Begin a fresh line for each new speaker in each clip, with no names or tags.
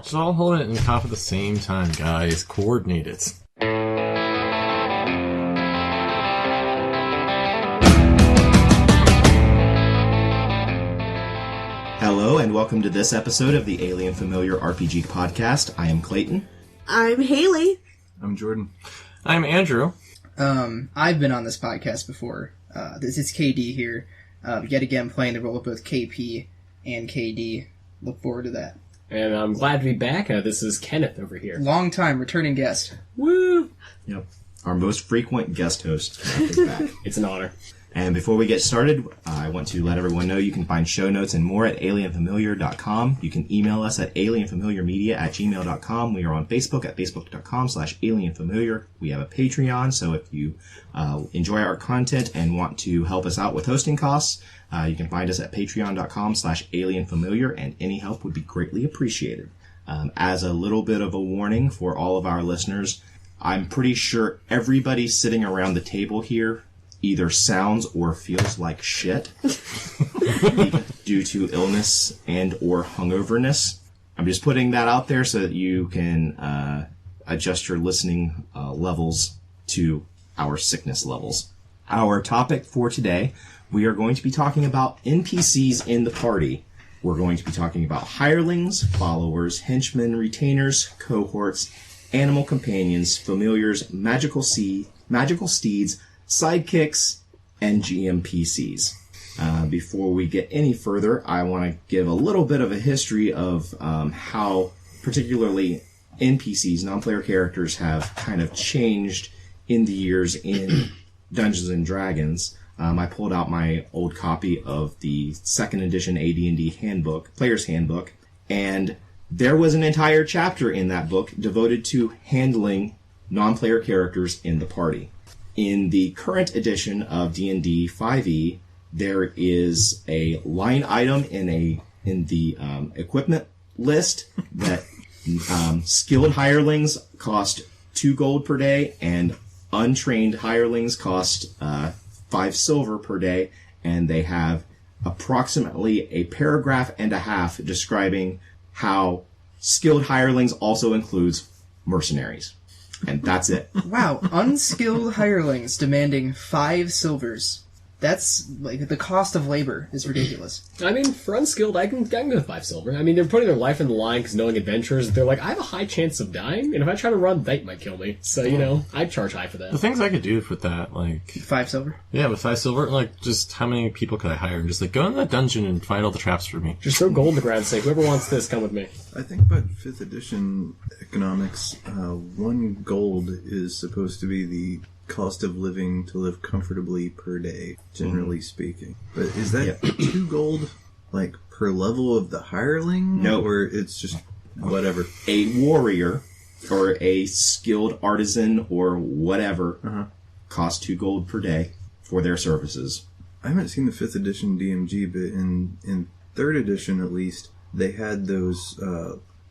Just all hold it in half at the same time, guys. Coordinate it.
Hello, and welcome to this episode of the Alien Familiar RPG podcast. I am Clayton.
I'm Hayley.
I'm Jordan.
I'm Andrew.
I've been on this podcast before. This is KD here. Yet again, playing the role of both KP and KD. Look forward to that.
And I'm glad to be back. This is Kenneth over here.
Long time returning guest.
Woo!
Yep. Our most frequent guest host is back.
It's an honor.
And before we get started, I want to let everyone know you can find show notes and more at alienfamiliar.com. You can email us at alienfamiliarmedia@gmail.com. We are on Facebook at facebook.com/alienfamiliar. We have a Patreon, so if you enjoy our content and want to help us out with hosting costs, you can find us at patreon.com/alienfamiliar, and any help would be greatly appreciated. As a little bit of a warning for all of our listeners, I'm pretty sure everybody sitting around the table here either sounds or feels like shit due to illness and or hungoverness. I'm just putting that out there so that you can adjust your listening levels to our sickness levels. Our topic for today, we are going to be talking about NPCs in the party. We're going to be talking about hirelings, followers, henchmen, retainers, cohorts, animal companions, familiars, magical steeds, sidekicks, and GMPCs. Before we get any further, I want to give a little bit of a history of how particularly NPCs, non-player characters, have kind of changed in the years in Dungeons & Dragons. I pulled out my old copy of the 2nd edition AD&D handbook, Player's Handbook, and there was an entire chapter in that book devoted to handling non-player characters in the party. In the current edition of D&D 5e, there is a line item in the equipment list that skilled hirelings cost 2 gold per day, and untrained hirelings cost 5 silver per day, and they have approximately a paragraph and a half describing how skilled hirelings also includes mercenaries. And that's it.
Wow, unskilled hirelings demanding 5 silvers. That's, like, the cost of labor is ridiculous.
I mean, for unskilled, I can go 5 silver. I mean, they're putting their life in the line because knowing adventurers, they're like, I have a high chance of dying, and if I try to run, they might kill me. So, you know, I'd charge high for that.
The things I could do with that, like...
5 silver?
Yeah, with 5 silver, like, just how many people could I hire? And just, like, go in that dungeon and find all the traps for me.
Just throw gold in the ground and say, whoever wants this, come with me.
I think by 5th edition economics, 1 gold is supposed to be the cost of living to live comfortably per day, generally speaking. But is that 2 gold, like, per level of the hireling?
No.
Or it's just whatever?
A warrior or a skilled artisan or whatever costs 2 gold per day for their services.
I haven't seen the 5th edition DMG, but in 3rd edition at least, they had those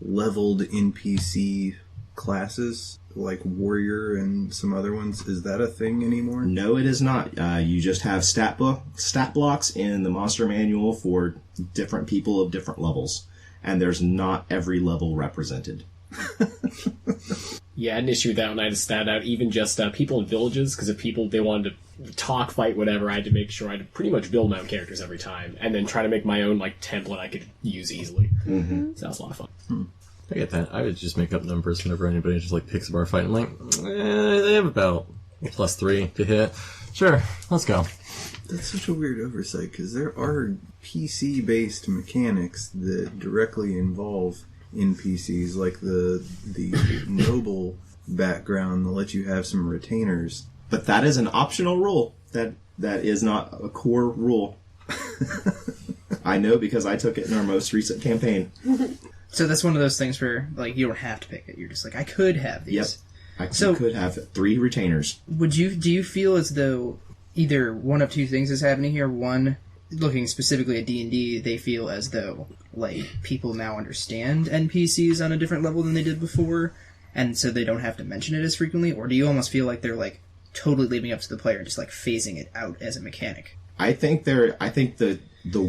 leveled NPC classes, like warrior and some other ones. Is that a thing anymore?
No, it is not. You just have stat blocks in the monster manual for different people of different levels, and there's not every level represented.
Yeah, I had an issue with that when I had to stat out even just people in villages, because if people, they wanted to talk, fight, whatever, I had to make sure I had to pretty much build my own characters every time, and then try to make my own, like, template I could use easily. Mm-hmm. So that was a lot of fun.
I get that. I would just make up numbers whenever anybody just, like, picks a bar fight. I'm like, they have about a +3 to hit. Sure, let's go.
That's such a weird oversight, because there are PC-based mechanics that directly involve NPCs, like the noble background that lets you have some retainers.
But that is an optional rule. That is not a core rule. I know because I took it in our most recent campaign.
So that's one of those things where, like, you don't have to pick it. You're just like, I could have these.
Yep. I could have 3 retainers.
Do you feel as though either one of 2 things is happening here? One, looking specifically at D&D, they feel as though, like, people now understand NPCs on a different level than they did before, and so they don't have to mention it as frequently? Or do you almost feel like they're, like, totally leaving it up to the player and just, like, phasing it out as a mechanic?
I think the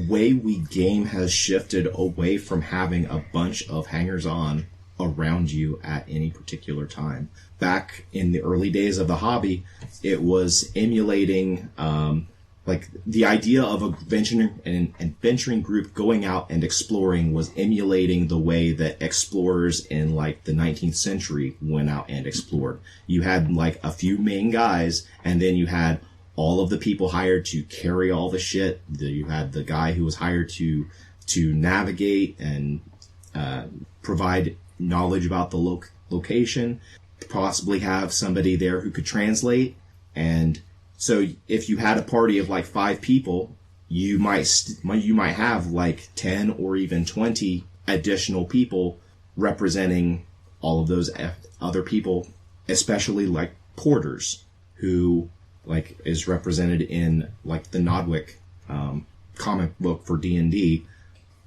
way we game has shifted away from having a bunch of hangers-on around you at any particular time. Back in the early days of the hobby, it was emulating, like the idea of a adventuring group going out and exploring was emulating the way that explorers in like the 19th century went out and explored. You had like a few main guys, and then you had all of the people hired to carry all the shit. You had the guy who was hired to navigate and provide knowledge about the location, possibly have somebody there who could translate. And so if you had a party of like 5 people, you might have like 10 or even 20 additional people representing all of those other people, especially like porters, who like is represented in like the Nodwick comic book for D&D.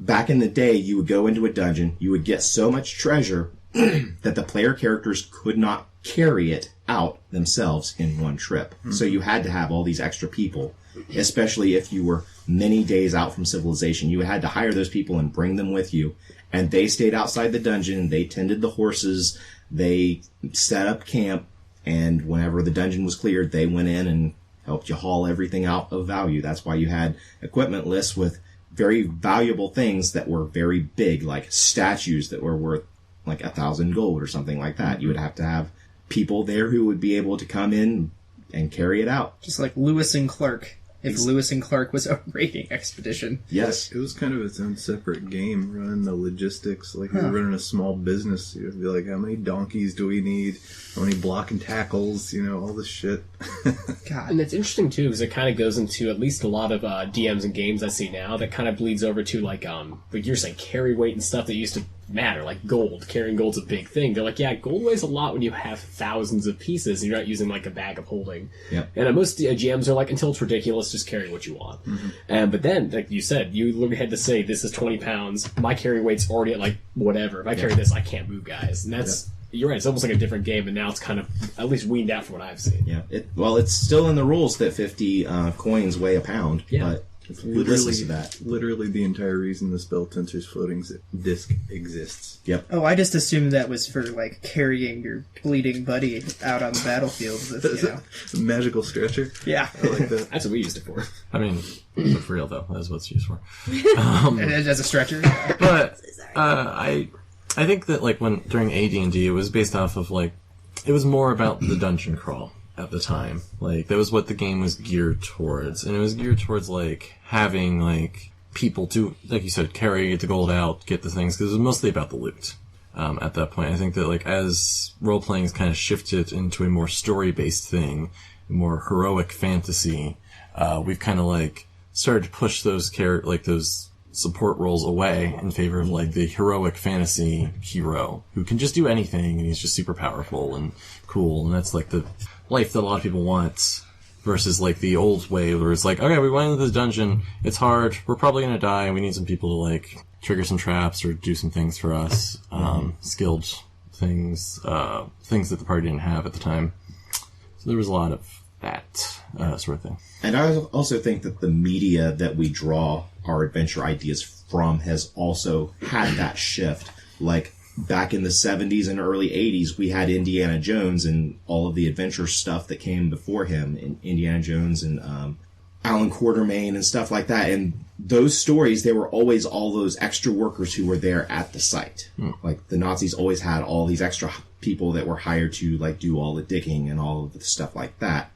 Back in the day, you would go into a dungeon, you would get so much treasure that the player characters could not carry it out themselves in one trip. Mm-hmm. So you had to have all these extra people, especially if you were many days out from civilization. You had to hire those people and bring them with you. And they stayed outside the dungeon, they tended the horses, they set up camp, and whenever the dungeon was cleared, they went in and helped you haul everything out of value. That's why you had equipment lists with very valuable things that were very big, like statues that were worth like 1,000 gold or something like that. You would have to have people there who would be able to come in and carry it out.
Just like Lewis and Clark. If Lewis and Clark was a raiding expedition.
Yes.
It was kind of its own separate game, running the logistics. Like, you're running a small business. You'd be like, how many donkeys do we need? How many block and tackles? You know, all this shit.
God.
And it's interesting, too, because it kind of goes into at least a lot of DMs and games I see now that kind of bleeds over to, like you're saying, carry weight and stuff that used to matter, like gold. Carrying gold's a big thing. They're like, yeah, gold weighs a lot when you have thousands of pieces and you're not using, like, a bag of holding.
Yep.
And most GMs are like, until it's ridiculous, just carry what you want. Mm-hmm. But then, like you said, you literally had to say, this is 20 pounds. My carry weight's already at, like, whatever. If I carry this, I can't move, guys. And that's... You're right, it's almost like a different game, and now it's kind of at least weaned out from what I've seen.
Yeah. It's still in the rules that 50 coins weigh a pound, but
it's
who listens to that?
Literally the entire reason the Spell Tensor's floating disc exists.
Yep.
Oh, I just assumed that was for, like, carrying your bleeding buddy out on the battlefield. With, you know.
Magical stretcher.
Yeah.
I like that.
That's what we used it for.
I mean, for real though, that's what it's used for.
As a stretcher.
But I think that like during AD&D, it was based off of like it was more about the dungeon crawl at the time. Like that was what the game was geared towards, and it was geared towards like having like people to, like you said, carry the gold out, get the things, because it was mostly about the loot. At that point, I think that like as role playing has kind of shifted into a more story based thing, more heroic fantasy, we've kind of like started to push those those support roles away in favor of like the heroic fantasy hero who can just do anything and he's just super powerful and cool, and that's like the life that a lot of people want, versus like the old way where it's like, okay, we went into this dungeon, it's hard, we're probably gonna die, and we need some people to like trigger some traps or do some things for us, skilled things that the party didn't have at the time. So there was a lot of that sort of thing.
And I also think that the media that we draw our adventure ideas from has also had that shift. Like, back in the 70s and early 80s, we had Indiana Jones and all of the adventure stuff that came before him, in Indiana Jones and Alan Quatermain and stuff like that. And those stories, they were always all those extra workers who were there at the site. Like, the Nazis always had all these extra people that were hired to, like, do all the digging and all of the stuff like that.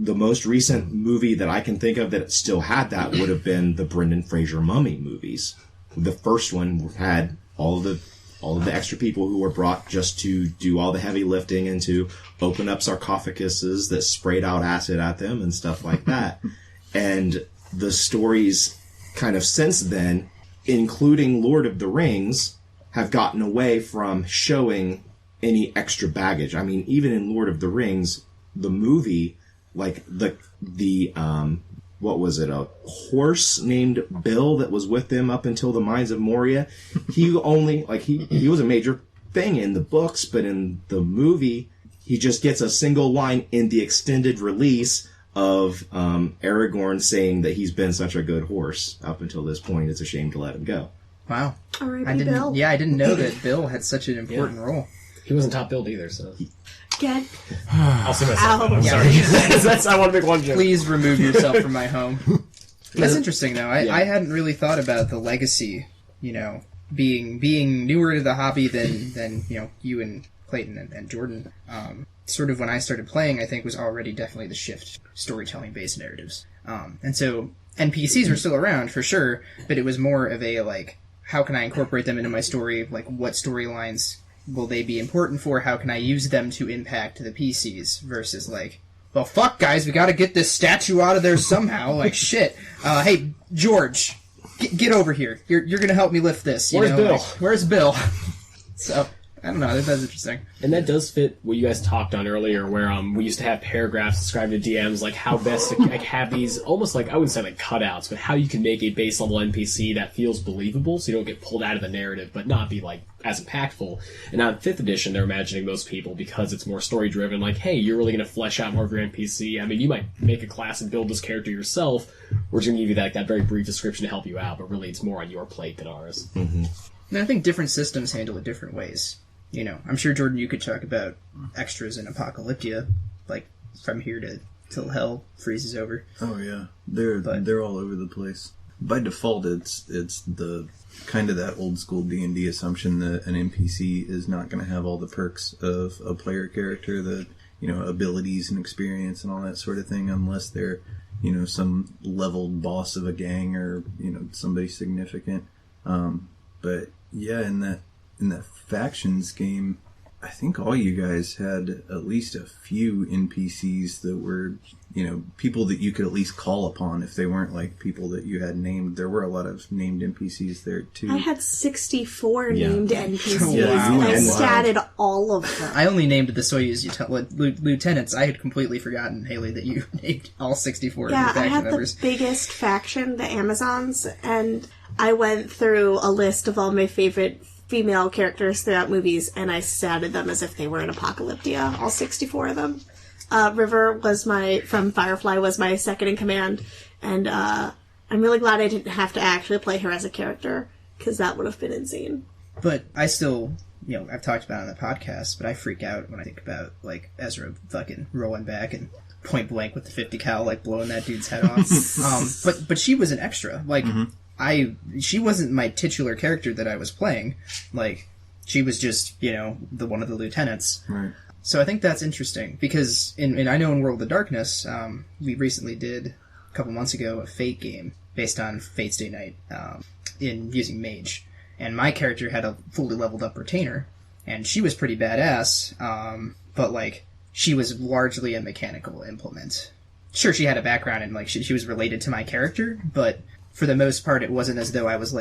The most recent movie that I can think of that still had that would have been the Brendan Fraser Mummy movies. The first one had all of the extra people who were brought just to do all the heavy lifting and to open up sarcophaguses that sprayed out acid at them and stuff like that. And the stories kind of since then, including Lord of the Rings, have gotten away from showing any extra baggage. I mean, even in Lord of the Rings, the movie, like the what was it, a horse named Bill that was with them up until the Mines of Moria, he only, like, he was a major thing in the books, but in the movie, he just gets a single line in the extended release of Aragorn saying that he's been such a good horse up until this point, it's a shame to let him go.
Wow.
R.I.P. Bill.
Yeah, I didn't know that Bill had such an important role.
He wasn't top billed either, so...
Get
I'll see myself.
out.
I'm sorry. I want to make one joke.
Please remove yourself from my home. That's interesting, though. I hadn't really thought about the legacy, being newer to the hobby than you and Clayton and Jordan. Sort of when I started playing, I think was already definitely the shift storytelling-based narratives. And so NPCs were still around, for sure, but it was more of a, how can I incorporate them into my story? What storylines will they be important for? How can I use them to impact the PCs? Versus, well, fuck, guys, we gotta get this statue out of there somehow. Shit. Hey, George, get over here. You're gonna help me lift this.
Where's Bill?
Where's Bill? So... I don't know, that's interesting.
And that does fit what you guys talked on earlier, where we used to have paragraphs described to DMs, how best to have these, almost I wouldn't say cutouts, but how you can make a base level NPC that feels believable, so you don't get pulled out of the narrative, but not be, as impactful. And on 5th edition, they're imagining most people, because it's more story driven, hey, you're really going to flesh out more of your NPC. I mean, you might make a class and build this character yourself. We're just going to give you that very brief description to help you out, but really it's more on your plate than ours.
Mm-hmm.
And I think different systems handle it different ways. I'm sure, Jordan, you could talk about extras in Apocalyptia, from here till hell freezes over.
Oh yeah, they're all over the place. By default, it's the kind of that old school D&D assumption that an NPC is not going to have all the perks of a player character, the abilities and experience and all that sort of thing, unless they're some leveled boss of a gang or somebody significant. But yeah, in that factions game, I think all you guys had at least a few NPCs that were, people that you could at least call upon if they weren't people that you had named. There were a lot of named NPCs there too.
I had 64 named NPCs,
Yeah,
and I statted all of them.
I only named the Soyuz lieutenants. I had completely forgotten, Hayley, that you named all 64
Yeah,
faction
I had
members.
the biggest faction, the Amazons, and I went through a list of all my favorite female characters throughout movies, and I statted them as if they were in Apocalyptia, all 64 of them. River from Firefly was my second in command, and I'm really glad I didn't have to actually play her as a character, because that would have been insane.
But I still, I've talked about it on the podcast, but I freak out when I think about, Ezra fucking rolling back and point blank with the 50 cal, blowing that dude's head off. But she was an extra. She wasn't my titular character that I was playing. She was just, the one of the lieutenants.
Right.
So I think that's interesting, because I know in World of the Darkness, we recently did, a couple months ago, a Fate game based on Fate's Day Night, in using Mage. And my character had a fully leveled up retainer, and she was pretty badass, but she was largely a mechanical implement. Sure, she had a background and she was related to my character, but for the most part, it wasn't as though I was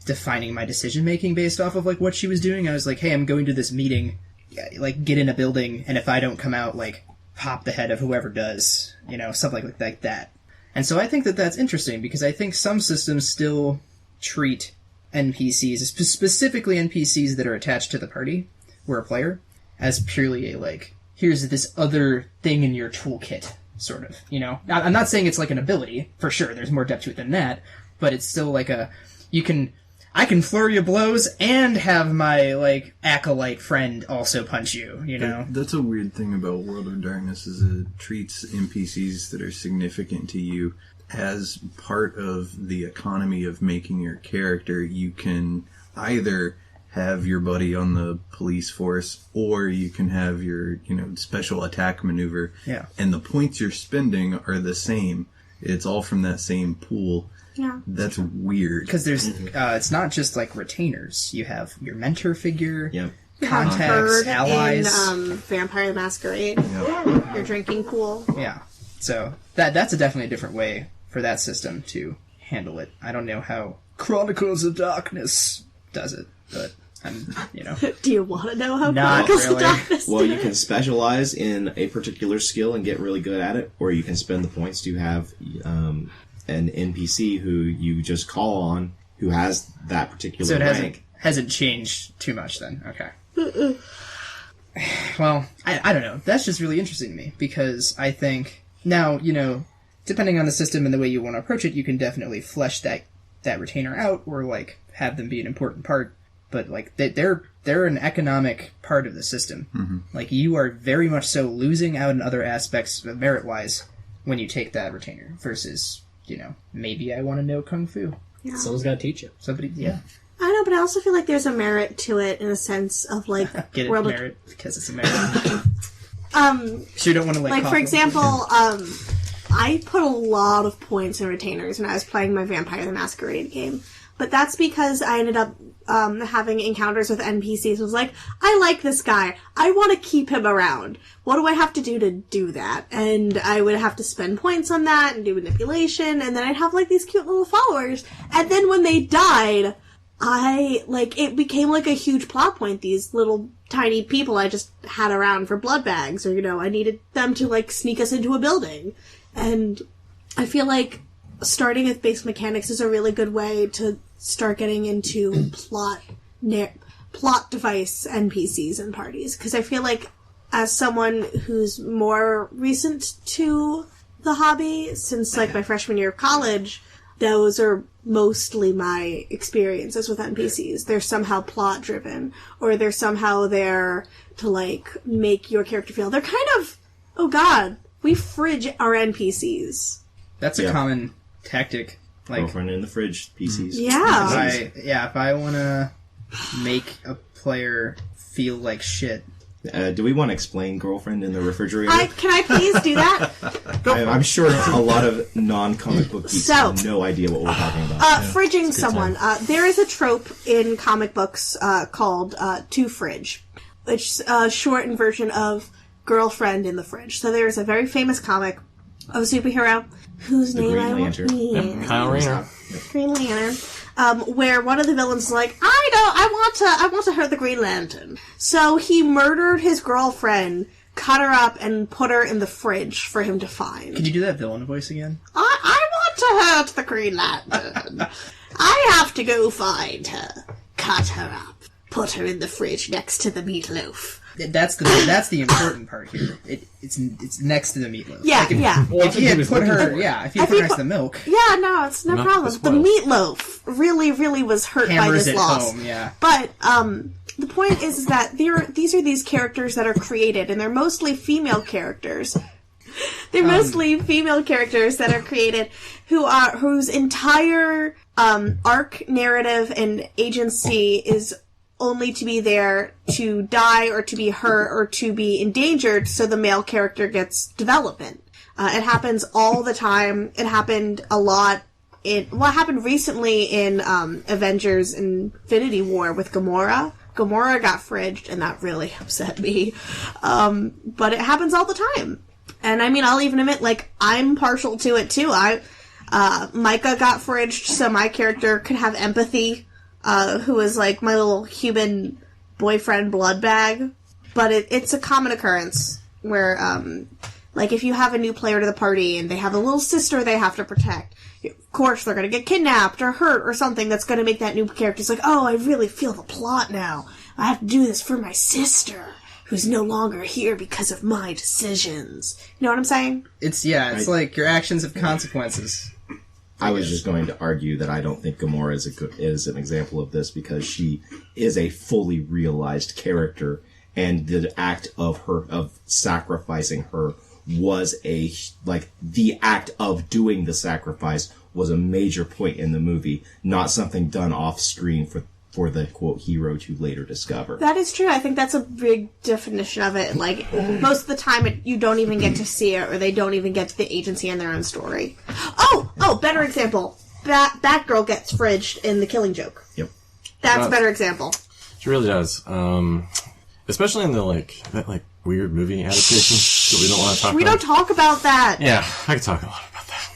defining my decision making based off of what she was doing. I was hey, I'm going to this meeting, get in a building, and if I don't come out, pop the head of whoever does, something like that. And so I think that that's interesting, because I think some systems still treat NPCs, specifically NPCs that are attached to the party, we're a player, as purely a here's this other thing in your toolkit. Sort of, I'm not saying it's an ability, for sure, there's more depth to it than that, but it's still I can flurry of blows and have my, acolyte friend also punch you,
That's a weird thing about World of Darkness, is it treats NPCs that are significant to you as part of the economy of making your character. You can either have your buddy on the police force, or you can have your, special attack maneuver.
Yeah.
And the points you're spending are the same. It's all from that same pool.
Yeah.
That's weird.
Because there's, it's not just retainers. You have your mentor figure,
Yep.
contacts,
Bird
allies.
in Vampire the Masquerade,
Yep.
your drinking pool.
Yeah. So that's definitely a different way for that system to handle it. I don't know how Chronicles of Darkness does it, but
Do you want to know how
Not
Chronicles
really.
of Darkness
Well, you can specialize in a particular skill and get really good at it, or you can spend the points to have an NPC who you just call on who has that particular
So it
rank.
hasn't changed too much then. Okay. Well, I don't know. That's just really interesting to me, because I think now, depending on the system and the way you want to approach it, you can definitely flesh that that retainer out or like have them be an important part. But like they're an economic part of the system.
Mm-hmm.
Like you are very much so losing out in other aspects merit wise when you take that retainer versus, maybe I want to know Kung Fu.
Yeah.
Someone's got to teach you.
Somebody, yeah.
I know, but I also feel like there's a merit to it in a sense of like
Get it,
world of-
merit, because it's a merit. So you don't want to
like
cough
for
them.
example, I put a lot of points in retainers when I was playing my Vampire the Masquerade game, but that's because I ended up having encounters with NPCs. I was like, I like this guy. I want to keep him around. What do I have to do to do that? And I would have to spend points on that and do manipulation, and then I'd have like these cute little followers. And then when they died, it became like a huge plot point. These little tiny people I just had around for blood bags, or, I needed them to like sneak us into a building. And I feel like starting with base mechanics is a really good way to start getting into plot device NPCs and parties. Because I feel like as someone who's more recent to the hobby, since like my freshman year of college, those are mostly my experiences with NPCs. They're somehow plot driven, or they're somehow there to like make your character feel. They're kind of, oh god, we fridge our NPCs.
That's a common tactic. Like,
Girlfriend in the fridge, PCs.
Yeah.
if I want to make a player feel like shit.
Do we want to explain girlfriend in the refrigerator?
Can I please do that?
I'm sure a lot of non-comic book geeks have no idea what we're talking about.
Fridging someone. There is a trope in comic books called to fridge, which is a shortened version of girlfriend in the fridge. So there's a very famous comic of a superhero whose name
Green
I won't
Lantern.
name.
Kyle Rayner.
Green Lantern. Where one of the villains is like, I want to hurt the Green Lantern. So he murdered his girlfriend, cut her up, and put her in the fridge for him to find.
Can you do that villain voice again?
I want to hurt the Green Lantern. I have to go find her, cut her up, put her in the fridge next to the meatloaf.
That's the important part here. It's next to the meatloaf.
Yeah, yeah.
If he had put her, if he had put her next to the milk,
Yeah, no, it's no
Not
problem.
this
The
well.
meatloaf really, really was hurt by
hammers
this
it
loss.
home. Yeah.
But the point is that these are these characters that are created, and they're mostly female characters. They're mostly female characters that are created whose entire arc, narrative, and agency is only to be there to die or to be hurt or to be endangered so the male character gets development. It happens all the time. It happened a lot. It happened recently in Avengers Infinity War with Gamora. Gamora got fridged, and that really upset me. But it happens all the time. And I mean, I'll even admit, like, I'm partial to it too. Micah got fridged so my character could have empathy. Who was like my little human boyfriend blood bag. But it's a common occurrence where, like, if you have a new player to the party and they have a little sister they have to protect, of course they're going to get kidnapped or hurt or something that's going to make that new character like, oh, I really feel the plot now. I have to do this for my sister, who's no longer here because of my decisions. You know what I'm saying?
It's like your actions have consequences.
I was just going to argue that I don't think Gamora is an example of this because she is a fully realized character, and the act of sacrificing her was the act of doing the sacrifice was a major point in the movie, not something done off screen for the quote hero to later discover.
That is true. I think that's a big definition of it. Like, most of the time you don't even get to see it, or they don't even get to the agency in their own story. Oh, better example. Batgirl gets fridged in The Killing Joke.
Yep.
That's a better example.
It really does. Especially in that weird movie adaptation that we don't want to talk about.
We don't talk about that.
Yeah, I could talk a lot about that.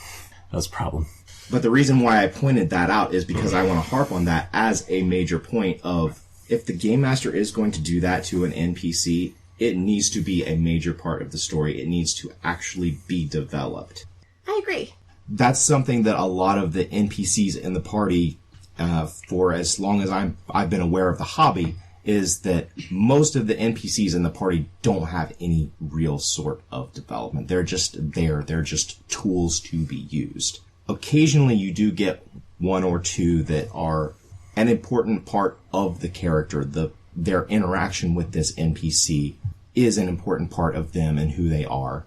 That's a problem.
But the reason why I pointed that out is because I want to harp on that as a major point of, if the game master is going to do that to an NPC, it needs to be a major part of the story. It needs to actually be developed.
I agree.
That's something that a lot of the NPCs in the party, for as long as I've been aware of the hobby, is that most of the NPCs in the party don't have any real sort of development. They're just there. They're just tools to be used. Occasionally you do get one or two that are an important part of the character. Their interaction with this NPC is an important part of them and who they are.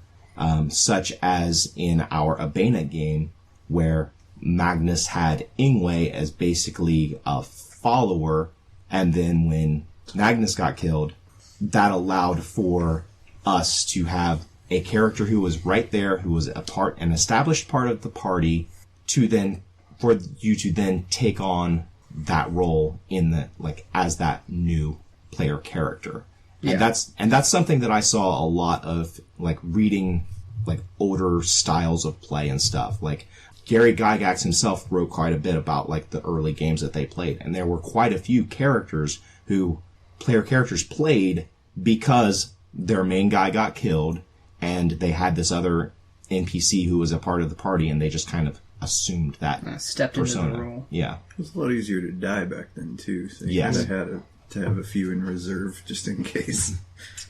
Such as in our Abena game, where Magnus had Ingwe as basically a follower, and then when Magnus got killed, that allowed for us to have a character who was right there, who was an established part of the party, for you to then take on that role as that new player character.
Yeah.
And that's something that I saw a lot of, reading, older styles of play and stuff. Gary Gygax himself wrote quite a bit about, the early games that they played. And there were quite a few characters who player characters played because their main guy got killed and they had this other NPC who was a part of the party, and they just kind of assumed that
stepped
persona.
into the role.
Yeah.
It was a lot easier to die back then, too. So
Yes.
you had to have a few in reserve just in case.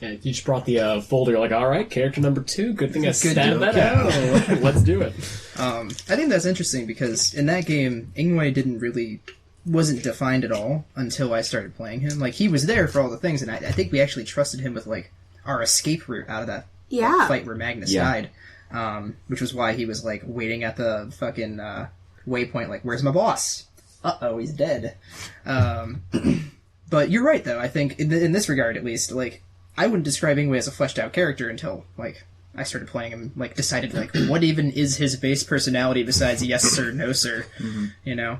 Yeah, you just brought the folder. You're like, all right, character number 2. Good thing I
Good
stabbed
to
that out. Let's do it.
I think that's interesting because in that game, Ingwe wasn't defined at all until I started playing him. He was there for all the things, and I think we actually trusted him with, our escape route out of that fight where Magnus died. Which was why he was, waiting at the fucking waypoint, where's my boss? Uh-oh, he's dead. But you're right, though. I think, in this regard, at least, I wouldn't describe Ingwe as a fleshed-out character until, I started playing him, decided, what even is his base personality besides yes, sir, no, sir, you know?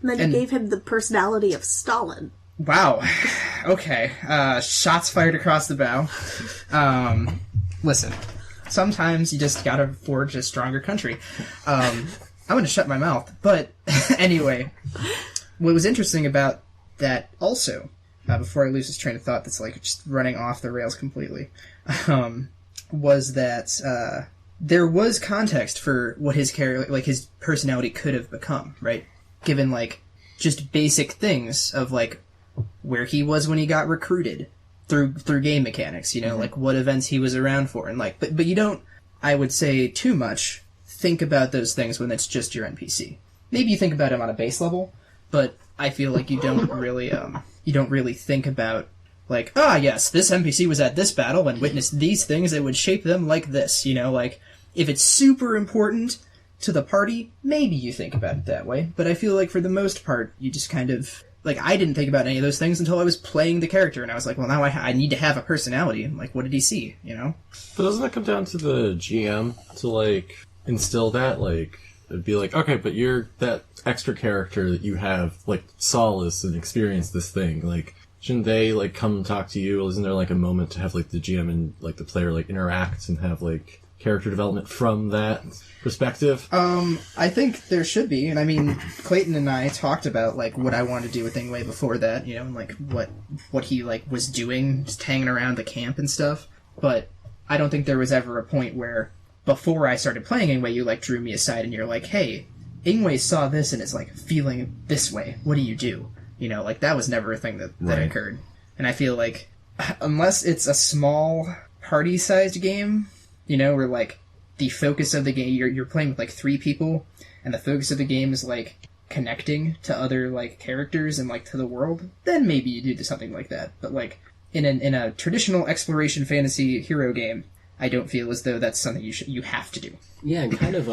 And then you gave him the personality of Stalin.
Wow. Okay. Shots fired across the bow. Listen, sometimes you just gotta forge a stronger country. I'm gonna shut my mouth. But anyway, what was interesting about that also, before I lose this train of thought that's just running off the rails completely, was that there was context for what his character, his personality could have become, right? Given just basic things of where he was when he got recruited through game mechanics, what events he was around for, and but you don't, I would say, too much think about those things when it's just your NPC. Maybe you think about him on a base level, but I feel you don't really think about yes, this NPC was at this battle and witnessed these things that would shape them like this, if it's super important to the party, maybe you think about it that way, but I feel for the most part, you just kind of, I didn't think about any of those things until I was playing the character, and I was well, now I need to have a personality, and what did he see,
But doesn't that come down to the GM to, instill that, it'd be okay, but you're that extra character that you have, solace and experience this thing, shouldn't they, come talk to you? Isn't there, a moment to have, the GM and, the player, interact and have, character development from that perspective?
I think there should be, and I mean, Clayton and I talked about, what I wanted to do with Ingwe before that, and, what he, was doing, just hanging around the camp and stuff, but I don't think there was ever a point where, before I started playing Ingwe, you, drew me aside and you're hey, Ingwe saw this and is, feeling this way, what do you do? That was never a thing that
Right.
occurred. And I feel unless it's a small party-sized game, where, the focus of the game, you're playing with, 3 people, and the focus of the game is, connecting to other, characters and, to the world, then maybe you do something like that. But, in a traditional exploration fantasy hero game, I don't feel as though that's something you have to do.
Yeah, and kind of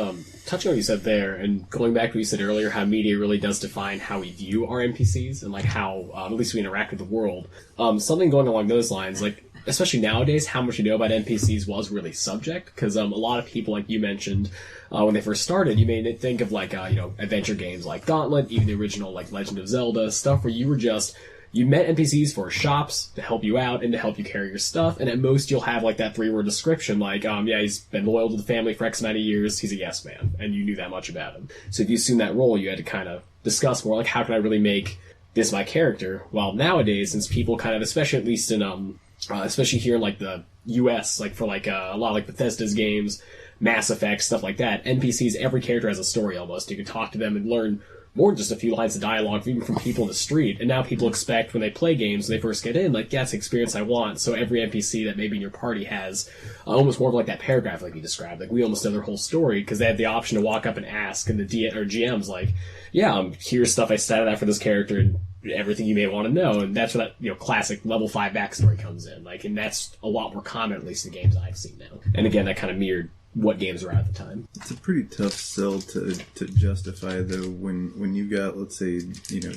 touching on what you said there, and going back to what you said earlier, how media really does define how we view our NPCs, and how at least we interact with the world. Something going along those lines, especially nowadays, how much you know about NPCs was really subject, because a lot of people, like you mentioned, when they first started, you may think of adventure games like Gauntlet, even the original Legend of Zelda, stuff where you met NPCs for shops to help you out and to help you carry your stuff, and at most you'll have that 3-word description he's been loyal to the family for X amount of years, he's a yes man, and you knew that much about him. So if you assume that role, you had to kind of discuss more how can I really make this my character? While nowadays, since people kind of, especially at least in especially here in the US, for a lot of Bethesda's games, Mass Effect, stuff like that, NPCs, every character has a story almost. You can talk to them and learn more than just a few lines of dialogue, even from people in the street. And now people expect when they play games, when they first get in, like, yeah, that's the experience I want. So every NPC that maybe in your party has almost more of like that paragraph like you described. Like, we almost know their whole story because they have the option to walk up and ask, and the GM's like, yeah, here's stuff I started out for this character and everything you may want to know. And that's where that, you know, classic level 5 backstory comes in. Like, and that's a lot more common, at least in games I've seen now. And again, that kind of mirrored what games were at the time.
It's a pretty tough sell to justify, though, when you got, let's say,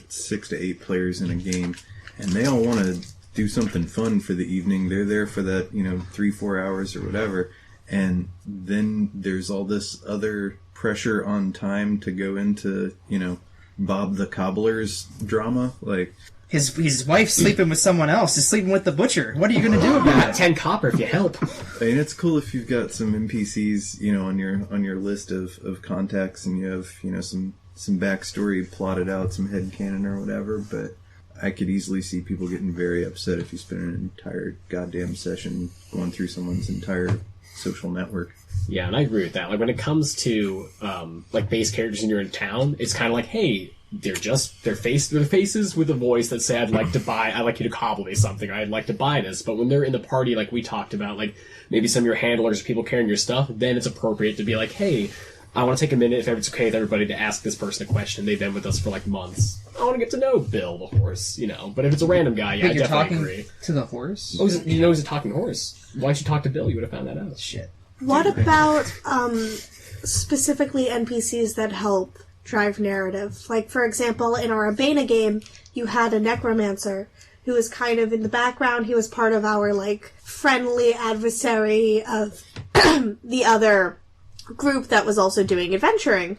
6 to 8 players in a game, and they all want to do something fun for the evening. They're there for that, 3-4 hours or whatever, and then there's all this other pressure on time to go into, Bob the Cobbler's drama. Like,
His wife's sleeping with someone else. Is sleeping with the butcher. What are you going to do about it?
10 copper if you help.
I mean, it's cool if you've got some NPCs, on your list of contacts, and you have, some backstory plotted out, some headcanon or whatever. But I could easily see people getting very upset if you spend an entire goddamn session going through someone's entire social network.
Yeah, and I agree with that. Like, when it comes to like base characters and you're in town, it's kind of like, hey, they're faces with a voice that say, I'd like you to cobble me something, or I'd like to buy this. But when they're in the party, like we talked about, like maybe some of your handlers or people carrying your stuff, then it's appropriate to be like, hey, I want to take a minute, if it's okay with everybody, to ask this person a question. They've been with us for like months. I want to get to know Bill the horse, But if it's a random guy, yeah, I definitely agree.
To the horse?
Oh, he's a talking horse. Why don't you talk to Bill? You would have found that out.
Shit.
What about specifically NPCs that help drive narrative? Like, for example, in our Abena game, you had a necromancer who was kind of in the background. He was part of our, like, friendly adversary of the other group that was also doing adventuring.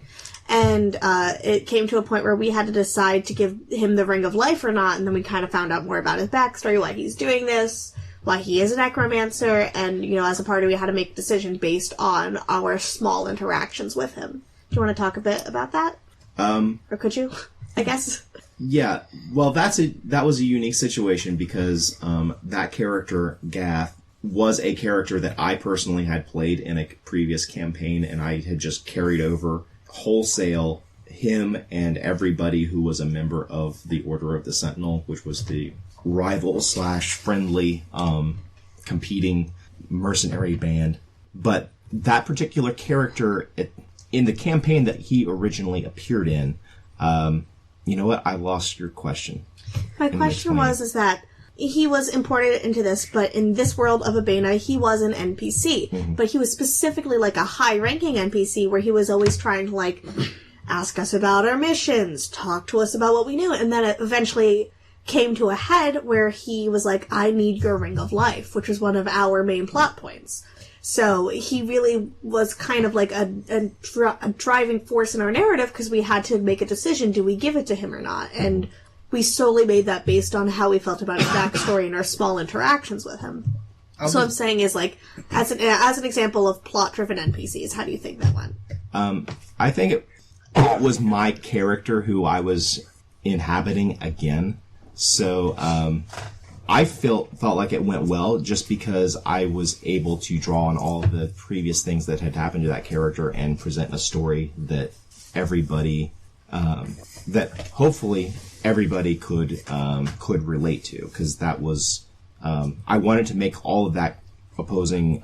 And it came to a point where we had to decide to give him the Ring of Life or not, and then we kind of found out more about his backstory, why he's doing this, why he is a necromancer, and, as a party we had to make a decision based on our small interactions with him. Do you want to talk a bit about that? Or could you, I guess?
Yeah, well, that was a unique situation because that character, Gath, was a character that I personally had played in a previous campaign, and I had just carried over wholesale him and everybody who was a member of the Order of the Sentinel, which was the rival/friendly competing mercenary band. But that particular character, in the campaign that he originally appeared in, you know what? I lost your question.
My question is that he was imported into this, but in this world of Abena, he was an NPC. Mm-hmm. But he was specifically like a high-ranking NPC where he was always trying to, like, ask us about our missions, talk to us about what we knew, and then it eventually came to a head where he was like, I need your Ring of Life, which was one of our main plot points. So he really was kind of like a driving force in our narrative because we had to make a decision, do we give it to him or not? And we solely made that based on how we felt about his backstory and our small interactions with him. So what I'm saying is, like, as an example of plot-driven NPCs, how do you think that went?
I think it was my character who I was inhabiting again. So I felt like it went well just because I was able to draw on all of the previous things that had happened to that character and present a story that everybody, that hopefully everybody could relate to. Because that was, I wanted to make all of that opposing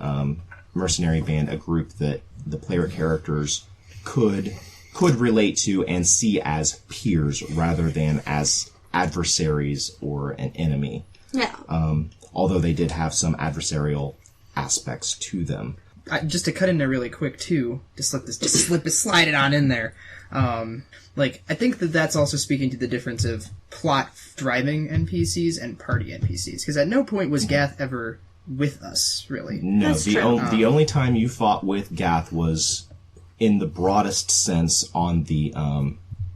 mercenary band a group that the player characters could relate to and see as peers rather than as adversaries or an enemy.
Yeah.
Although they did have some adversarial aspects to them.
Just to cut in there really quick too, slide it on in there. I think that's also speaking to the difference of plot driving NPCs and party NPCs. Because at no point was Gath ever with us, really.
No, the only time you fought with Gath was in the broadest sense on the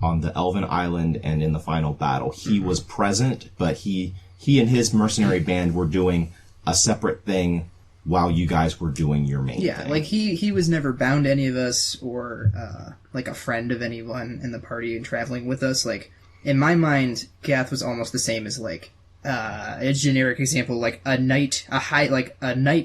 Elven Island and in the final battle. He was present, but he and his mercenary band were doing a separate thing while you guys were doing your main thing.
Yeah, like he was never bound to any of us or like a friend of anyone in the party and traveling with us. Like, in my mind, Gath was almost the same as like a generic example, like a knight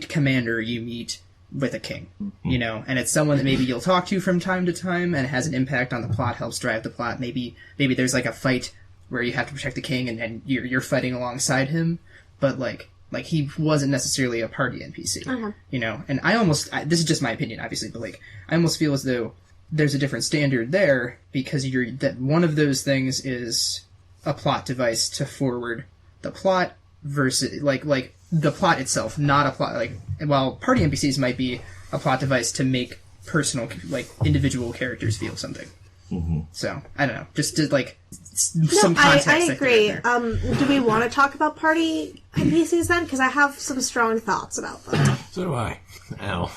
commander you meet with a king, you know, and it's someone that maybe you'll talk to from time to time and has an impact on the plot, helps drive the plot. Maybe there's like a fight where you have to protect the king and you're fighting alongside him, but like he wasn't necessarily a party NPC, you know. And this is just my opinion, obviously, but like I almost feel as though there's a different standard there because that one of those things is a plot device to forward the plot versus like the plot itself, not a plot. Like, while party NPCs might be a plot device to make personal, like, individual characters feel something. Mm-hmm. So, I don't know. Just to, like, some context.
I agree. Do we want to talk about party NPCs then? Because I have some strong thoughts about them.
So do I. Ow.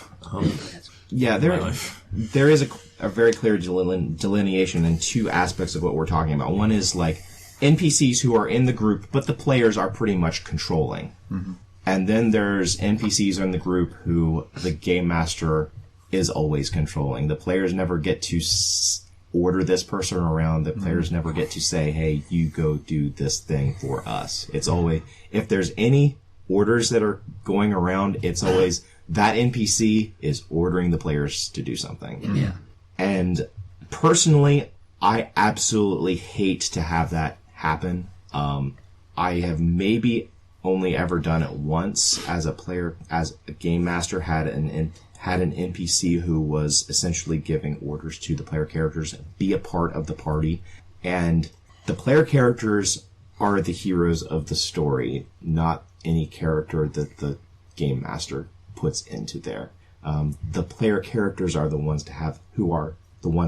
Yeah, there is a very clear delineation in two aspects of what we're talking about. One is, like, NPCs who are in the group, but the players are pretty much controlling. Mm-hmm. And then there's NPCs in the group who the game master is always controlling. The players never get to order this person around. The players never get to say, hey, you go do this thing for us. It's always, if there's any orders that are going around, it's always that NPC is ordering the players to do something.
Yeah.
And personally, I absolutely hate to have that happen. I have maybe only ever done it once as a player, as a game master, had an NPC who was essentially giving orders to the player characters, be a part of the party, and the player characters are the heroes of the story, not any character that the game master puts into there. The player characters are the ones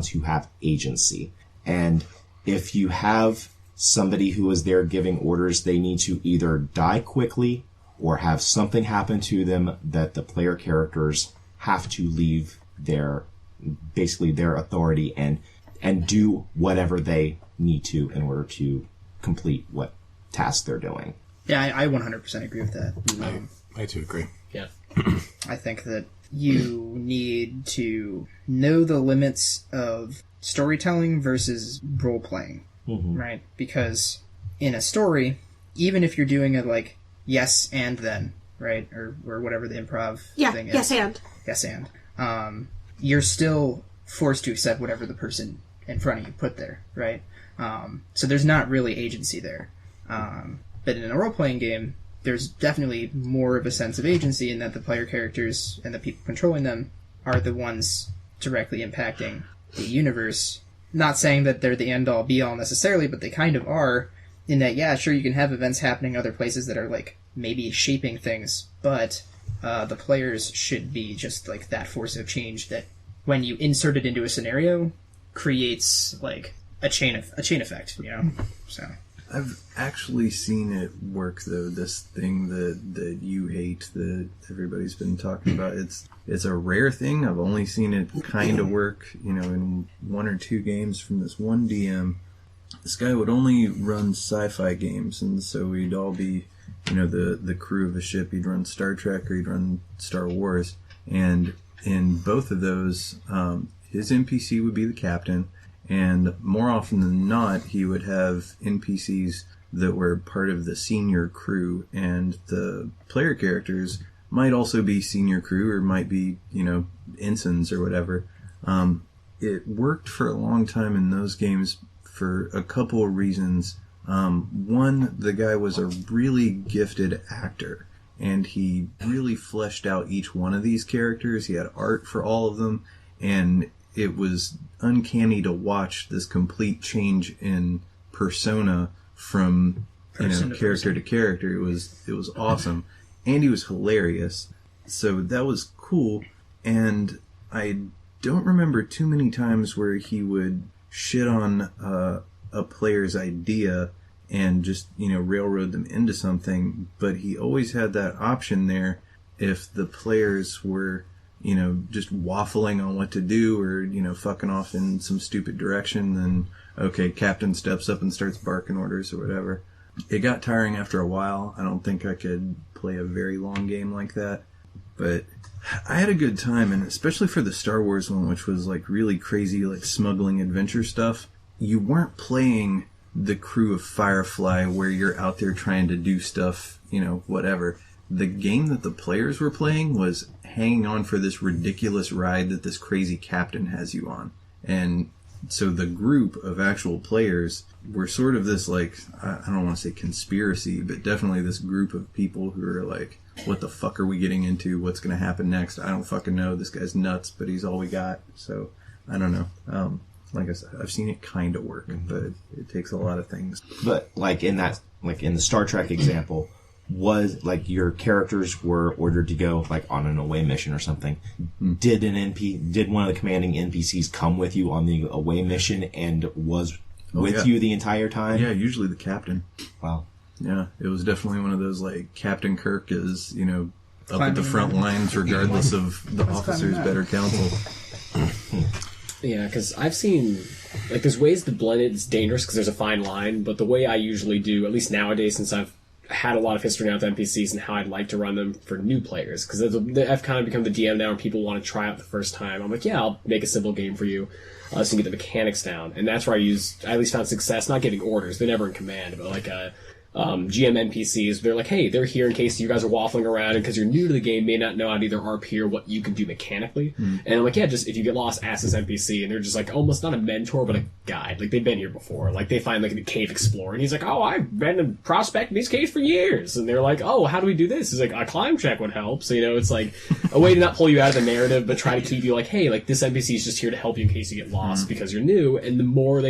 who have agency, and if you have somebody who is there giving orders, they need to either die quickly or have something happen to them that the player characters have to leave their authority and do whatever they need to in order to complete what task they're doing.
Yeah, I 100% agree with that.
I too agree.
Yeah.
I think that you need to know the limits of storytelling versus role-playing. Mm-hmm. Right? Because in a story, even if you're doing it like yes and then, right? Or whatever the improv thing is. Yes and. You're still forced to accept whatever the person in front of you put there, right? So there's not really agency there. But in a role-playing game, there's definitely more of a sense of agency in that the player characters and the people controlling them are the ones directly impacting the universe. Not saying that they're the end-all, be-all necessarily, but they kind of are, in that, yeah, sure, you can have events happening other places that are, like, maybe shaping things, but the players should be just, like, that force of change that, when you insert it into a scenario, creates, like, a chain effect, you know? So...
I've actually seen it work, though. This thing that you hate, that everybody's been talking about, it's a rare thing. I've only seen it kind of work, in one or two games from this one DM. This guy would only run sci-fi games, and so we'd all be, the crew of a ship. He'd run Star Trek or he'd run Star Wars. And in both of those, his NPC would be the captain. And more often than not, he would have NPCs that were part of the senior crew, and the player characters might also be senior crew or might be, ensigns or whatever. It worked for a long time in those games for a couple of reasons. One, the guy was a really gifted actor, and he really fleshed out each one of these characters. He had art for all of them, and it was uncanny to watch this complete change in persona from character to character. It was awesome, and he was hilarious. So that was cool. And I don't remember too many times where he would shit on a player's idea and just railroad them into something. But he always had that option there if the players were just waffling on what to do or, fucking off in some stupid direction, then, okay, captain steps up and starts barking orders or whatever. It got tiring after a while. I don't think I could play a very long game like that. But I had a good time, and especially for the Star Wars one, which was, like, really crazy, like, smuggling adventure stuff, you weren't playing the crew of Firefly where you're out there trying to do stuff, whatever. The game that the players were playing was hanging on for this ridiculous ride that this crazy captain has you on. And so the group of actual players were sort of this, like, I don't want to say conspiracy, but definitely this group of people who are like, what the fuck are we getting into? What's going to happen next? I don't fucking know. This guy's nuts, but he's all we got. So, I don't know. Like I said, I've seen it kind of work, but it takes a lot of things.
But in the Star Trek example, was like your characters were ordered to go like on an away mission or something. Did one of the commanding NPCs come with you on the away mission and was with you the entire time?
Yeah, usually the captain.
Wow.
Yeah, it was definitely one of those, like, Captain Kirk is, up at the front lines regardless of the officer's better counsel.
Yeah, because I've seen, like, there's ways to blend it. It's dangerous because there's a fine line, but the way I usually do, at least nowadays, since I've had a lot of history now with NPCs and how I'd like to run them for new players, because I've kind of become the DM now and people want to try out the first time. I'm like, yeah, I'll make a simple game for you so you can get the mechanics down. And that's where I at least found success, not giving orders. They're never in command, but like GM NPCs, they're like, hey, they're here in case you guys are waffling around, and because you're new to the game, may not know how to either RP or what you can do mechanically. And I'm like, yeah, just if you get lost, ask this NPC, and they're just like almost not a mentor, but a guide. Like, they've been here before. Like, they find like a cave explorer, and he's like, oh, I've been prospecting these caves for years. And they're like, oh, how do we do this? He's like, a climb check would help. So, it's like a way to not pull you out of the narrative, but try to keep you like, hey, like, this NPC is just here to help you in case you get lost because you're new. And once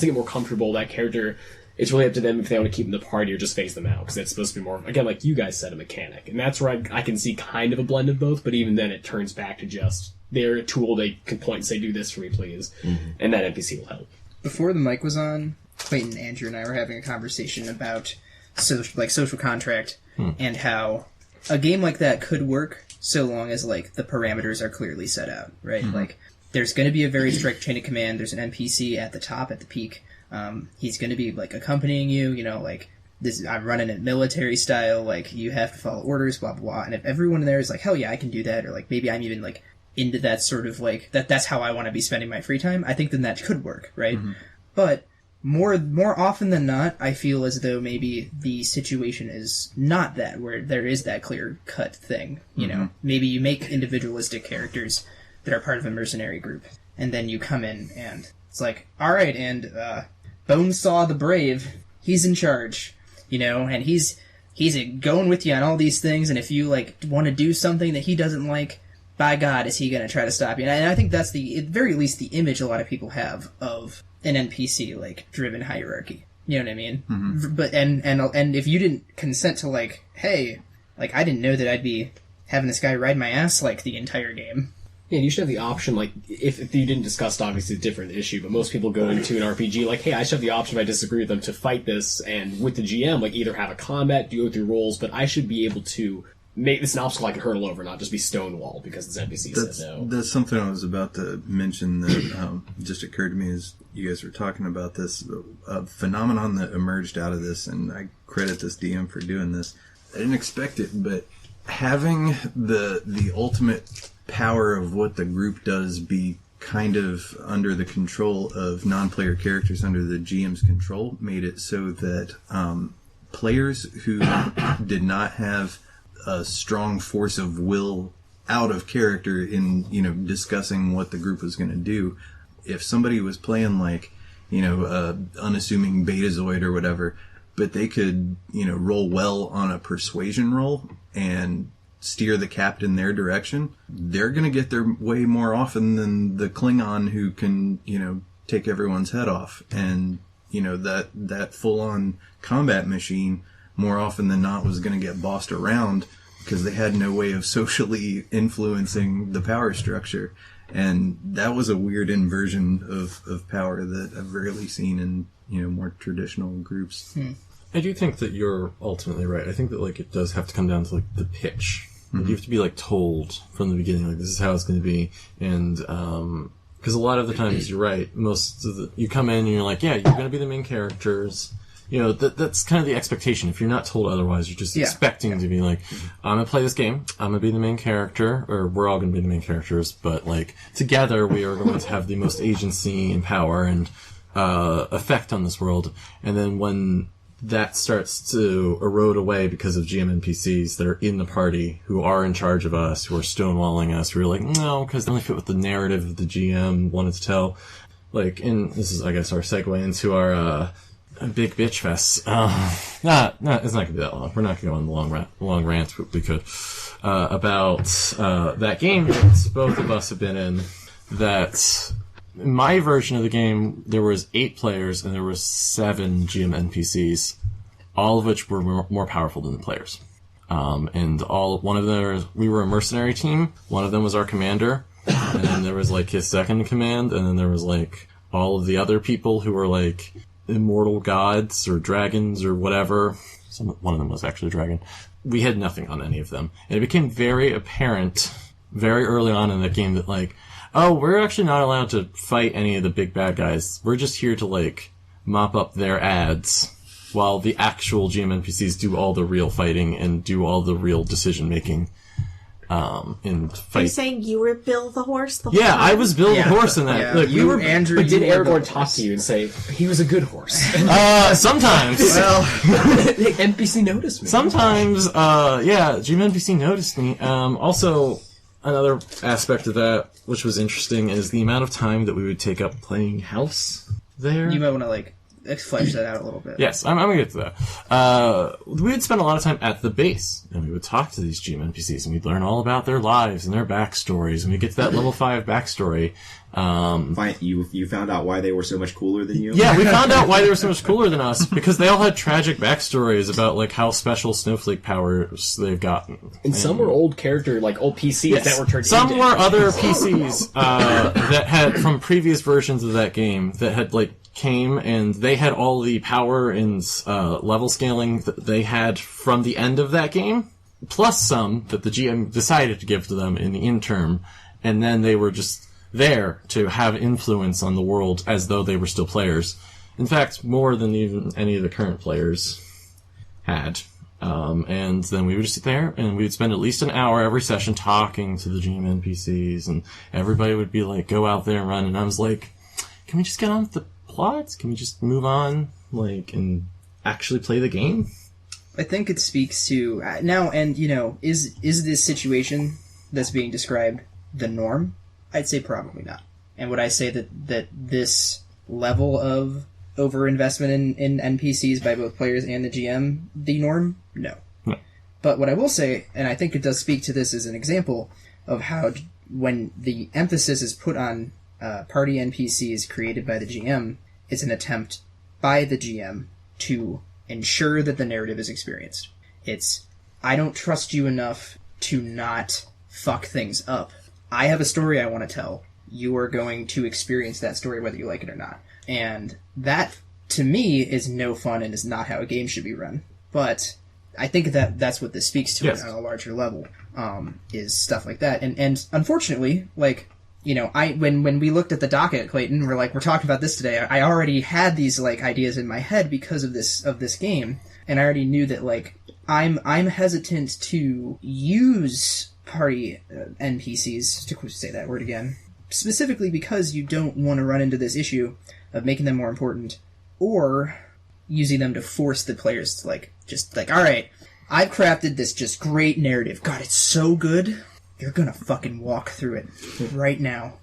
they get more comfortable, that character, it's really up to them if they want to keep them in the party or just phase them out, because it's supposed to be more, again, like you guys said, a mechanic. And that's where I can see kind of a blend of both, but even then it turns back to just, they're a tool they can point and say, do this for me, please. And that NPC will help.
Before the mic was on, Clayton, Andrew, and I were having a conversation about social contract and how a game like that could work so long as, like, the parameters are clearly set out, right? Like, there's going to be a very strict chain of command. There's an NPC at the top, at the peak. He's going to be, like, accompanying you, like, this, I'm running it military style, like, you have to follow orders, blah, blah, blah. And if everyone there is like, hell yeah, I can do that, or, like, maybe I'm even, like, into that sort of, like, that's how I want to be spending my free time, I think then that could work, right? But more often than not, I feel as though maybe the situation is not that, where there is that clear-cut thing, you know? Maybe you make individualistic characters that are part of a mercenary group, and then you come in and it's like, alright, and, Bonesaw the Brave, he's in charge, and he's going with you on all these things, and if you, like, want to do something that he doesn't like, by God, is he going to try to stop you? And I think that's at very least, the image a lot of people have of an NPC, like, driven hierarchy. You know what I mean? But, and if you didn't consent to, like, hey, like, I didn't know that I'd be having this guy ride my ass, like, the entire game.
Yeah, you should have the option, like, if you didn't discuss, obviously, a different issue, but most people go into an RPG, like, hey, I should have the option if I disagree with them to fight this, and with the GM, like, either have a combat, go through roles, but I should be able to make this an obstacle I can hurdle over, not just be stonewalled because this NPC said no.
That's something I was about to mention that just occurred to me as you guys were talking about this. A phenomenon that emerged out of this, and I credit this DM for doing this. I didn't expect it, but having the ultimate power of what the group does be kind of under the control of non-player characters, under the GM's control, made it so that players who did not have a strong force of will out of character in, discussing what the group was going to do, if somebody was playing like, unassuming Betazoid or whatever, but they could, roll well on a persuasion roll and steer the captain their direction, they're going to get their way more often than the Klingon who can, take everyone's head off. And, that full-on combat machine, more often than not, was going to get bossed around because they had no way of socially influencing the power structure. And that was a weird inversion of power that I've rarely seen in, more traditional groups.
I do think that you're ultimately right. I think that, like, it does have to come down to, like, the pitch. You have to be, like, told from the beginning, like, this is how it's going to be. And, because a lot of the times, you're right, you come in and you're like, yeah, you're going to be the main characters. That's kind of the expectation. If you're not told otherwise, you're just expecting to be like, I'm going to play this game, I'm going to be the main character, or we're all going to be the main characters, but, like, together we are going to have the most agency and power, and effect on this world. And then when that starts to erode away because of GM NPCs that are in the party, who are in charge of us, who are stonewalling us, who are like, no, because they only fit with the narrative of the GM wanted to tell. Like, this is, I guess, our segue into our big bitch fest. It's not going to be that long. We're not going to go on the long rant, but we could, about that game that both of us have been in. That in my version of the game, there was 8 players and there was 7 GM NPCs, all of which were more powerful than the players. And one of them, we were a mercenary team. One of them was our commander, and then there was like his second command, and then there was like all of the other people who were like immortal gods or dragons or whatever. One of them was actually a dragon. We had nothing on any of them, and it became very apparent very early on in the game that like, oh, we're actually not allowed to fight any of the big bad guys. We're just here to, like, mop up their ads while the actual GM NPCs do all the real fighting and do all the real decision-making in fight.
Are you saying you were Bill the horse the whole
time?
time?
I was Bill the horse in that.
Yeah.
Like,
You were Andrew.
But did
you were
Aragorn
the
talk
horse.
to you and say, he was a good horse?
Sometimes.
The NPC noticed me.
Sometimes, GM NPC noticed me. Also, another aspect of that, which was interesting, is the amount of time that we would take up playing house there.
You might want to, like, flesh that out a little bit.
Yes, I'm going to get to that. We would spend a lot of time at the base, and we would talk to these GM NPCs, and we'd learn all about their lives and their backstories, and we get to that level 5 backstory.
You found out why they were so much cooler than you?
Yeah, we found out why they were so much cooler than us, because they all had tragic backstories about, like, how special snowflake powers they've gotten.
And some were old character, like old PCs that were turned
Some
into
were other PCs that had, from previous versions of that game, that had, like, came and they had all the power and level scaling that they had from the end of that game, plus some that the GM decided to give to them in the interim, and then they were just there to have influence on the world as though they were still players. In fact, more than even any of the current players had. And then we would just sit there and we would spend at least an hour every session talking to the GM NPCs, and everybody would be like, go out there and run, and I was like, can we just get on with the plots? Can we just move on, like, and actually play the game?
I think it speaks to now, and you know, is this situation that's being described the norm? I'd say probably not. And would I say that this level of overinvestment in NPCs by both players and the GM the norm? No. But what I will say, and I think it does speak to this as an example of how when the emphasis is put on party NPCs created by the GM, it's an attempt by the GM to ensure that the narrative is experienced. It's, I don't trust you enough to not fuck things up. I have a story I want to tell. You are going to experience that story whether you like it or not. And that, to me, is no fun and is not how a game should be run. But I think that's what this speaks to.
Yes.
On a larger level, is stuff like that. And unfortunately, like, you know, when we looked at the docket, Clayton, we're talking about this today. I already had these like ideas in my head because of this game, and I already knew that like I'm hesitant to use party NPCs, to say that word again, specifically because you don't want to run into this issue of making them more important or using them to force the players to like just like, all right, I've crafted this just great narrative. God, it's so good. You're gonna fucking walk through it right now.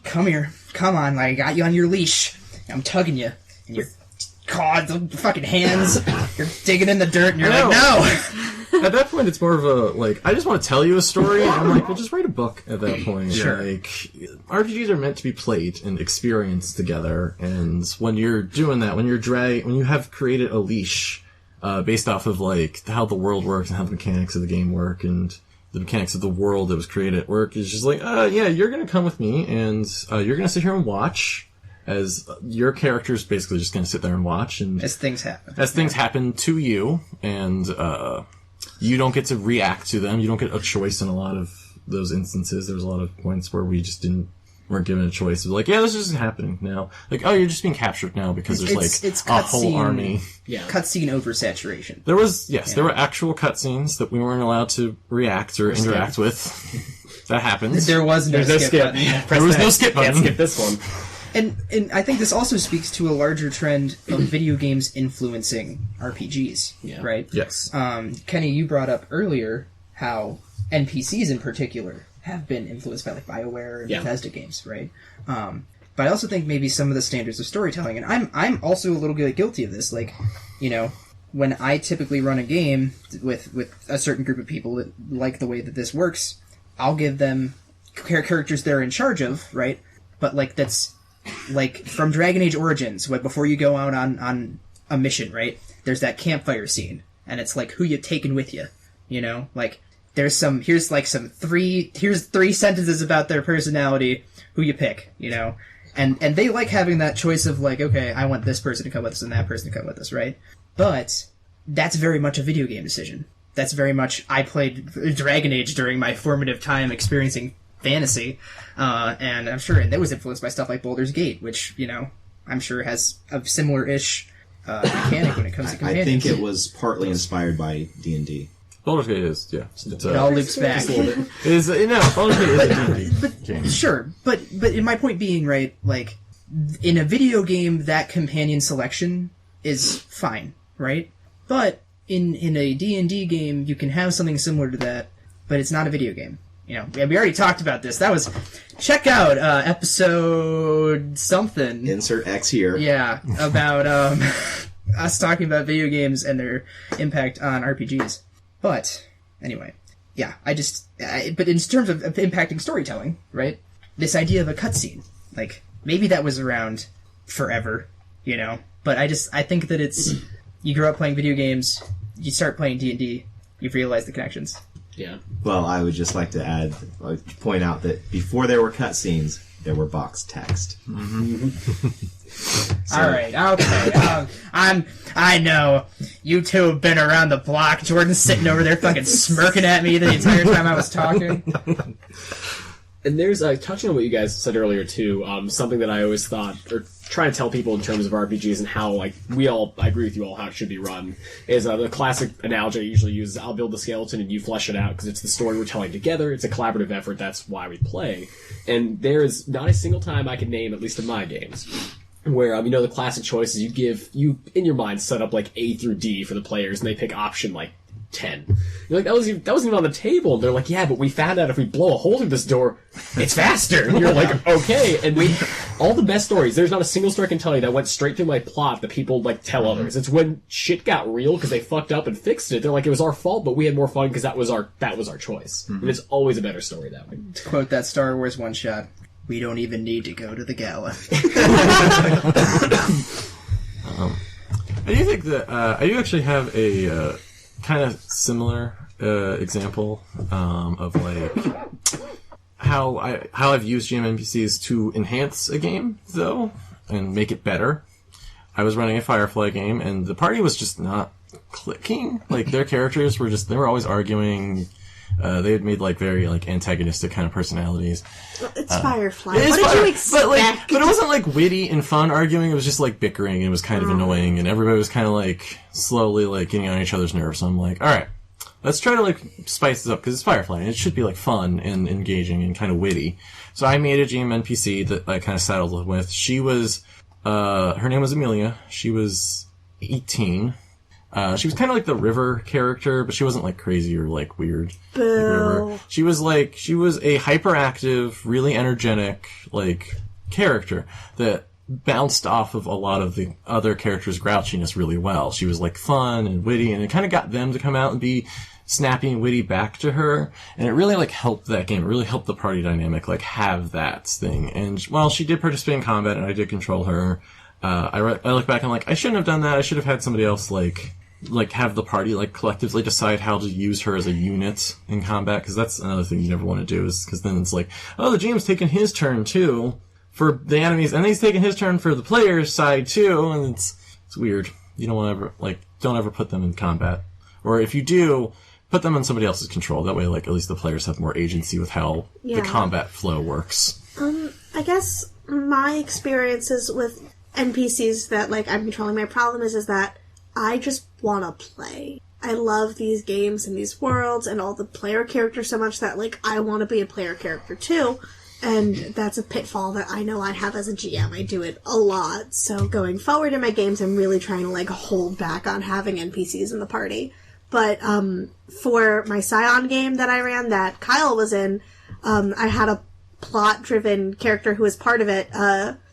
Come here. Come on, like, I got you on your leash. I'm tugging you. And you're, God, the fucking hands. You're digging in the dirt and you're like, no!
At that point, it's more of a, like, I just want to tell you a story, and I'm like, well, just write a book at that point.
Sure.
Like, RPGs are meant to be played and experienced together, and when you're doing that, when you have created a leash, based off of, like, how the world works and how the mechanics of the game work, and the mechanics of the world that was created at work, is just like, yeah, you're gonna come with me, and you're gonna sit here and watch, as your character's basically just gonna sit there and watch, and
As things happen.
As things happen to you, and you don't get to react to them. You don't get a choice in a lot of those instances. There was a lot of points where we just weren't given a choice. It was like, yeah, this is happening now. Like, oh, you're just being captured now because there's
It's
a whole
cutscene-
army.
Yeah.
Cutscene oversaturation.
There was, there were actual cutscenes that we weren't allowed to react or interact with. That happens.
There was no
There's no
skip
skip.
button.
Yeah,
There was no skip
Can't
button.
skip this one.
And I think this also speaks to a larger trend of video games influencing RPGs, right?
Yes.
Kenny, you brought up earlier how NPCs in particular have been influenced by like BioWare and Bethesda games, right? But I also think maybe some of the standards of storytelling, and I'm also a little bit guilty of this. Like, you know, when I typically run a game with a certain group of people that like the way that this works, I'll give them characters they're in charge of, right? But like that's like from Dragon Age Origins, before you go out on a mission, right? There's that campfire scene, and it's like who you taking with you, you know? Like here's three sentences about their personality, who you pick, you know? And they like having that choice of like, okay, I want this person to come with us and that person to come with us, right? But that's very much a video game decision. That's very much, I played Dragon Age during my formative time experiencing fantasy, and I'm sure that was influenced by stuff like Baldur's Gate, which, you know, I'm sure has a similar-ish mechanic when it comes to companions.
I think it was partly inspired by D&D.
Baldur's Gate is, yeah.
It all loops back.
Baldur's Gate is a D&D game.
Sure, but in my point being, right, like, in a video game, that companion selection is fine, right? But in a D&D game, you can have something similar to that, but it's not a video game. You know, we already talked about this. That was, check out episode something.
Insert X here.
Yeah, about us talking about video games and their impact on RPGs. But, anyway, yeah, but in terms of impacting storytelling, right, this idea of a cutscene, like, maybe that was around forever, you know, but I think that it's, you grow up playing video games, you start playing D&D, you realize the connections.
Yeah.
Well, I would just like to point out that before there were cutscenes, there were box text.
So. All right, okay. I know you two have been around the block. Jordan's sitting over there fucking smirking at me the entire time I was talking.
And there's, touching on what you guys said earlier, too, something that I always thought, or trying to tell people in terms of RPGs and how, like, I agree with you all how it should be run, is the classic analogy I usually use is I'll build the skeleton and you flesh it out, because it's the story we're telling together, it's a collaborative effort, that's why we play. And there is not a single time I can name, at least in my games, where, you know, the classic choices you in your mind, set up, like, A through D for the players, and they pick option, like, 10. You're like, that wasn't even on the table. And they're like, yeah, but we found out if we blow a hole through this door, it's faster. And you're like, okay. And all the best stories, there's not a single story I can tell you that went straight through my plot that people, like, tell others. It's when shit got real because they fucked up and fixed it. They're like, it was our fault, but we had more fun because that was our choice. And it's always a better story that way.
To quote that Star Wars one-shot, we don't even need to go to the gala.
I do think that I do actually have a kind of similar example of like how I've used GM NPCs to enhance a game though and make it better. I was running a Firefly game and the party was just not clicking. Like their characters were they were always arguing. They had made like very like antagonistic kind of personalities.
It's Firefly. What did you expect?
But it wasn't like witty and fun arguing. It was just like bickering. And it was kind of annoying, and everybody was kind of like slowly like getting on each other's nerves. So I'm like, all right, let's try to like spice this up because it's Firefly and it should be like fun and engaging and kind of witty. So I made a GM NPC that I kind of saddled with. She was, her name was Amelia. She was 18. She was kind of like the River character, but she wasn't like crazy or like weird.
Boo.
Like River. She was a hyperactive, really energetic, like character that bounced off of a lot of the other characters' grouchiness really well. She was like fun and witty, and it kind of got them to come out and be snappy and witty back to her, and it really like helped that game. It really helped the party dynamic like have that thing. And while she did participate in combat and I did control her, I look back and I'm like, I shouldn't have done that. I should have had somebody else like have the party like collectively decide how to use her as a unit in combat, because that's another thing you never want to do, is because then it's like, oh, the GM's taking his turn too for the enemies, and he's taking his turn for the player's side too, and it's weird. You don't ever put them in combat, or if you do, put them on somebody else's control. That way, like, at least the players have more agency with how the combat flow works.
I guess my experiences with NPCs that, like, I'm controlling, my problem is that I just want to play. I love these games and these worlds and all the player characters so much that, like, I want to be a player character too. And that's a pitfall that I know I have as a GM. I do it a lot. So going forward in my games, I'm really trying to like hold back on having NPCs in the party. But for my Scion game that I ran that Kyle was in, I had a plot-driven character who was part of it.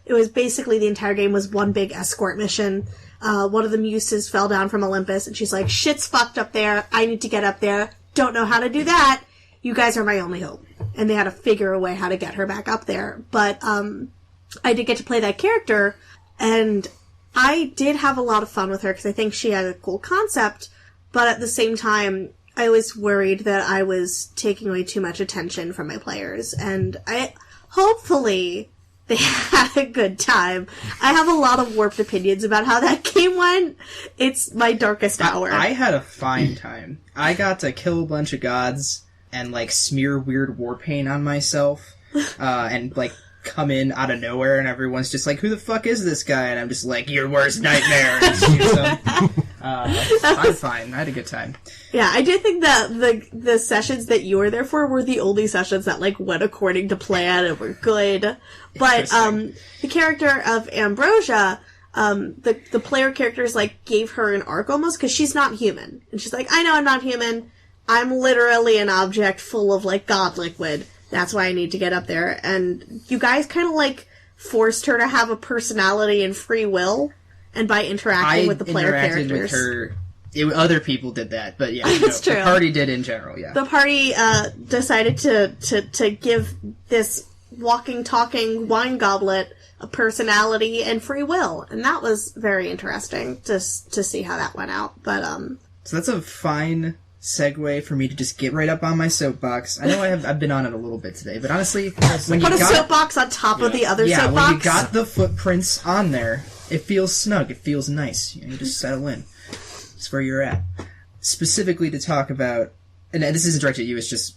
It was basically the entire game was one big escort mission. One of the muses fell down from Olympus, and she's like, shit's fucked up there. I need to get up there. Don't know how to do that. You guys are my only hope. And they had to figure a way how to get her back up there. But I did get to play that character, and I did have a lot of fun with her because I think she had a cool concept. But at the same time, I was worried that I was taking away too much attention from my players. And hopefully they had a good time. I have a lot of warped opinions about how that game went. It's my darkest hour.
I had a fine time. I got to kill a bunch of gods and, like, smear weird war paint on myself, and, like, come in out of nowhere, and everyone's just like, who the fuck is this guy? And I'm just like, your worst nightmare, and shoot them. I'm fine. I had a good time.
Yeah, I do think that the sessions that you were there for were the only sessions that, like, went according to plan and were good. But, the character of Ambrosia, the player characters, like, gave her an arc almost, because she's not human. And she's like, I know I'm not human. I'm literally an object full of, like, god liquid. That's why I need to get up there. And you guys kind of, like, forced her to have a personality and free will. And by interacting with the player characters.
With her. Other people did that, but yeah.
That's true.
The party did in general, yeah.
The party decided to give this walking, talking wine goblet a personality and free will. And that was very interesting to see how that went out. But
So that's a fine segue for me to just get right up on my soapbox. I know I've been on it a little bit today, but honestly, when you
put a soapbox on top of the other soapbox.
Yeah, when you got the footprints on there, it feels snug. It feels nice. You just settle in. It's where you're at. Specifically to talk about, and this isn't directed at you. It's just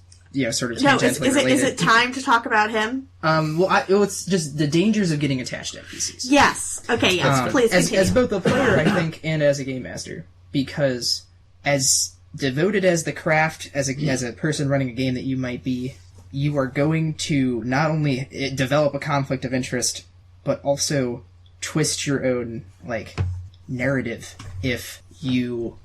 sort of tangentially related.
Is it time to talk about him?
It's just the dangers of getting attached to NPCs.
Yes. Okay. Yes. Please continue.
As both a player, I think, and as a game master, because as devoted as the craft, as a person running a game that you might be, you are going to not only develop a conflict of interest, but also twist your own, like, narrative if you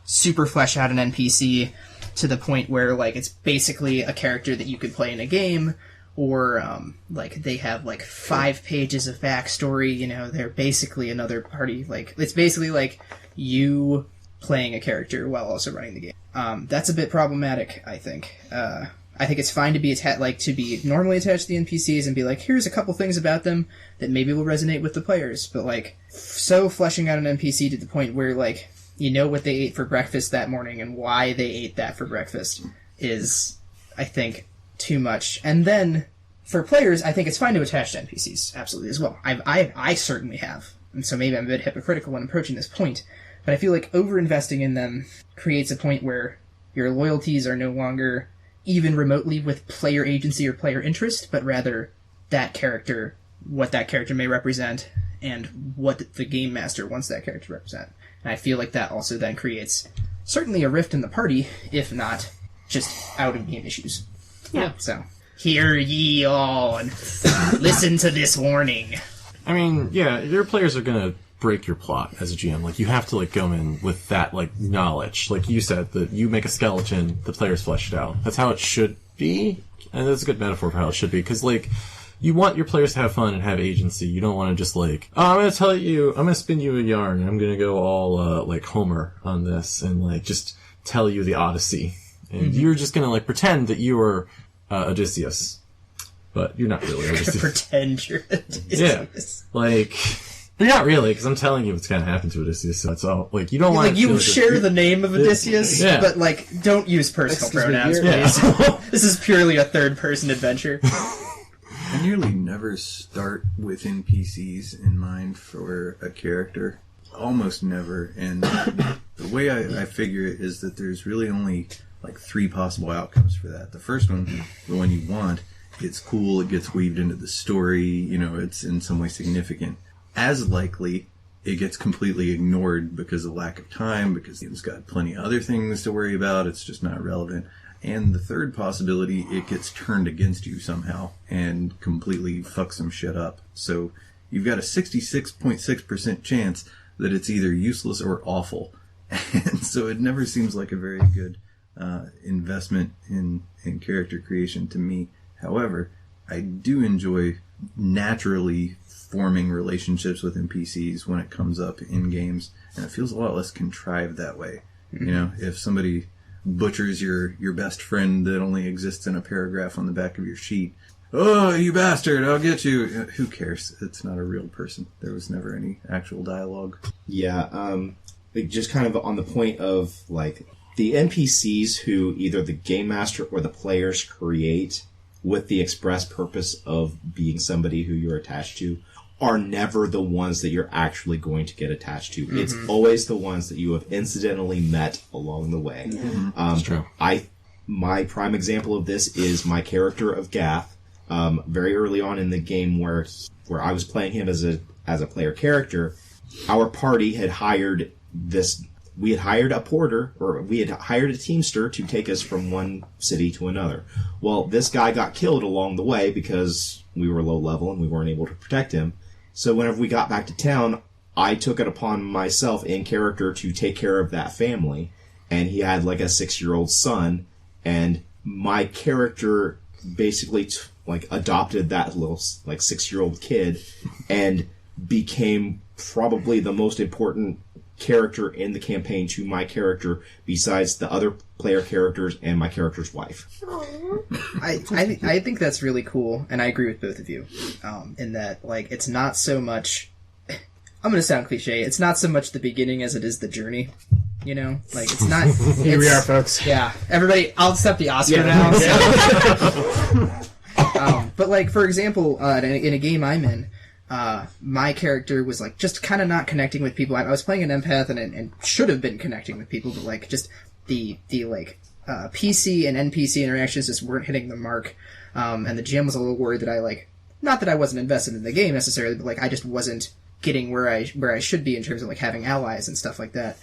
super flesh out an NPC to the point where, like, it's basically a character that you could play in a game, or, like, they have, like, 5 pages of backstory, they're basically another party, like, it's basically, like, you playing a character while also running the game. That's a bit problematic, I think. I think it's fine to be to be normally attached to the NPCs and be like, here's a couple things about them that maybe will resonate with the players, but, like, so fleshing out an NPC to the point where, like, you know what they ate for breakfast that morning and why they ate that for breakfast is, I think, too much. And then, for players, I think it's fine to attach to NPCs, absolutely, as well. I certainly have, and so maybe I'm a bit hypocritical when approaching this point, but I feel like over-investing in them creates a point where your loyalties are no longer even remotely with player agency or player interest, but rather that character, what that character may represent, and what the game master wants that character to represent. And I feel like that also then creates certainly a rift in the party, if not just out-of-game issues.
Yeah.
So, hear ye all, and listen to this warning.
I mean, yeah, your players are gonna break your plot as a GM. Like, you have to, like, go in with that, like, knowledge. Like you said, that you make a skeleton, the players flesh it out. That's how it should be. And that's a good metaphor for how it should be. Because, like, you want your players to have fun and have agency. You don't want to just, like, I'm going to spin you a yarn, and I'm going to go all, like, Homer on this, and, like, just tell you the Odyssey. And you're just going to, like, pretend that you are Odysseus. But you're not really Odysseus.
Pretend you're Odysseus.
Yeah. Like, you're not really, because I'm telling you what's going to happen to Odysseus, so it's all, like, you don't want
to... You share the name of Odysseus, but, like, don't use personal pronouns, please. This is purely a third-person adventure.
I nearly never start with NPCs in mind for a character. Almost never. And the way I figure it is that there's really only, like, 3 possible outcomes for that. The first one, the one you want, it's cool, it gets weaved into the story, it's in some way significant. As likely, it gets completely ignored because of lack of time, because it's got plenty of other things to worry about, it's just not relevant. And the third possibility, it gets turned against you somehow and completely fucks some shit up. So you've got a 66.6% chance that it's either useless or awful. And so it never seems like a very good investment in character creation to me. However, I do enjoy naturally forming relationships with NPCs when it comes up in games, and it feels a lot less contrived that way. You know, if somebody butchers your best friend that only exists in a paragraph on the back of your sheet, "Oh, you bastard, I'll get you." Who cares? It's not a real person. There was never any actual dialogue.
Yeah, just kind of on the point of, like, the NPCs who either the game master or the players create with the express purpose of being somebody who you're attached to are never the ones that you're actually going to get attached to. Mm-hmm. It's always the ones that you have incidentally met along the way.
Mm-hmm. That's true.
My prime example of this is my character of Gath. Very early on in the game where I was playing him as a player character, our party had hired we had hired a porter, or we had hired a teamster to take us from one city to another. Well, this guy got killed along the way because we were low level and we weren't able to protect him. So whenever we got back to town, I took it upon myself in character to take care of that family. And he had like a 6-year-old son, and my character basically adopted that little 6-year-old kid and became probably the most important character in the campaign to my character besides the other player characters and my character's wife.
I think that's really cool, and I agree with both of you in that, like, it's not so much, I'm going to sound cliche, it's not so much the beginning as it is the journey, you know? Like, it's not...
Here we are, folks.
Yeah, everybody, I'll accept the Oscar now. So. But, like, for example, in a game I'm in, my character was like just kind of not connecting with people. I was playing an empath and should have been connecting with people, but like just the PC and NPC interactions just weren't hitting the mark. And the GM was a little worried that not that I wasn't invested in the game necessarily, but like I just wasn't getting where I should be in terms of like having allies and stuff like that.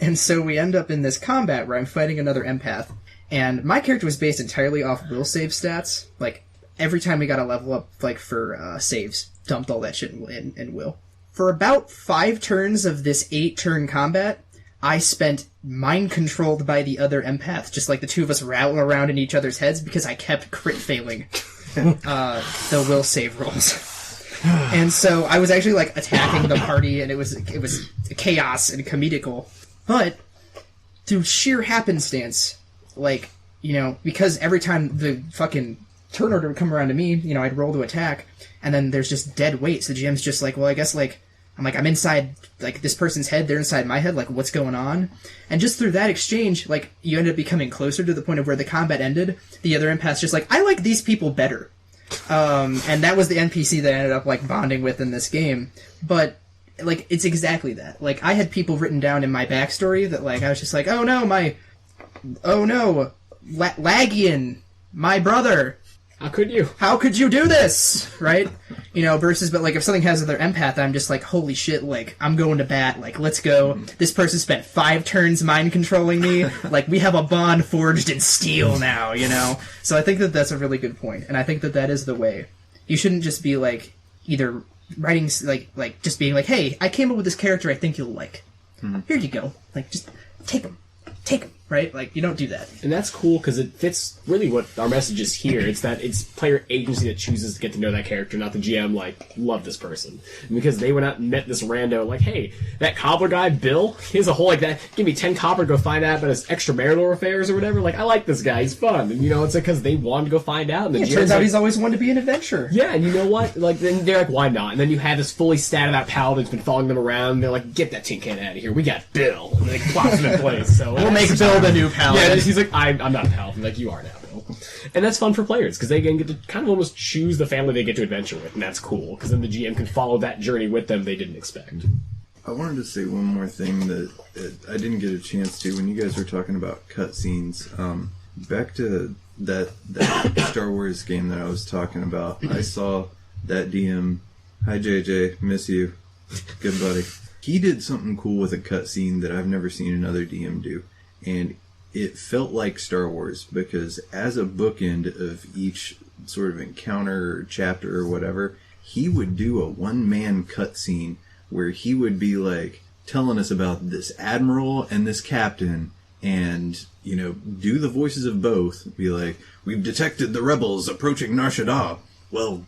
And so we end up in this combat where I'm fighting another empath, and my character was based entirely off will save stats. Like every time we got a level up, like for saves, dumped all that shit in will. For about 5 turns of this 8-turn combat, I spent mind-controlled by the other empath, just like the two of us rattling around in each other's heads because I kept crit failing the will save rolls. And so I was actually like attacking the party, and it was chaos and comedical. But through sheer happenstance, like, you know, because every time the fucking turn order would come around to me, you know, I'd roll to attack, and then there's just dead weight. So the GM's just like, well, I guess, like, I'm inside, like, this person's head, they're inside my head, like, what's going on? And just through that exchange, like, you end up becoming closer to the point of where the combat ended. The other empath's just like, I like these people better. And that was the NPC that I ended up, like, bonding with in this game. But, like, it's exactly that. Like, I had people written down in my backstory that, like, I was just like, oh no, Lagian, my brother.
How could you?
How could you do this? Right? You know, versus, but like, if something has another empath, I'm just like, holy shit, like, I'm going to bat, like, let's go. This person spent 5 turns mind controlling me. Like, we have a bond forged in steel now, you know? So I think that that's a really good point, and I think that that is the way. You shouldn't just be, like, either writing, like just being like, hey, I came up with this character I think you'll like. Here you go. Like, just take him. Right? Like, you don't do that.
And that's cool because it fits really what our message is here. It's that it's player agency that chooses to get to know that character, not the GM, like, love this person. And because they went out and met this rando, like, hey, that cobbler guy, Bill, he has a whole, like, that, give me 10 copper to go find out about his extramarital affairs or whatever. Like, I like this guy, he's fun. And, you know, it's because they wanted to go find out. And the
it turns out he's always wanted to be an adventurer.
Yeah, and you know what? Like, then they're like, why not? And then you have this fully statted out paladin that's been following them around, and they're like, get that tin can out of here. We got Bill. And they plops him in place. So
we'll make Bill the new paladin.
Yeah, he's like, I'm not a paladin. Like, you are now, Bill. And that's fun for players, because they again get to kind of almost choose the family they get to adventure with, and that's cool, because then the GM can follow that journey with them they didn't expect.
I wanted to say one more thing that I didn't get a chance to when you guys were talking about cutscenes. Back to that Star Wars game that I was talking about, I saw that DM. Hi, JJ. Miss you. Good buddy. He did something cool with a cutscene that I've never seen another DM do. And it felt like Star Wars, because as a bookend of each sort of encounter or chapter or whatever, he would do a one-man cutscene where he would be like telling us about this admiral and this captain, and do the voices of both. Be like, we've detected the rebels approaching Nar Shaddaa. Well,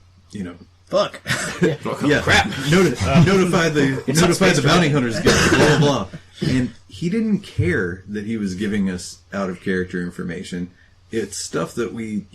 Fuck.
yeah, crap. Notify the bounty hunters guild. Blah blah blah. And he didn't care that he was giving us out of character information. It's stuff that we,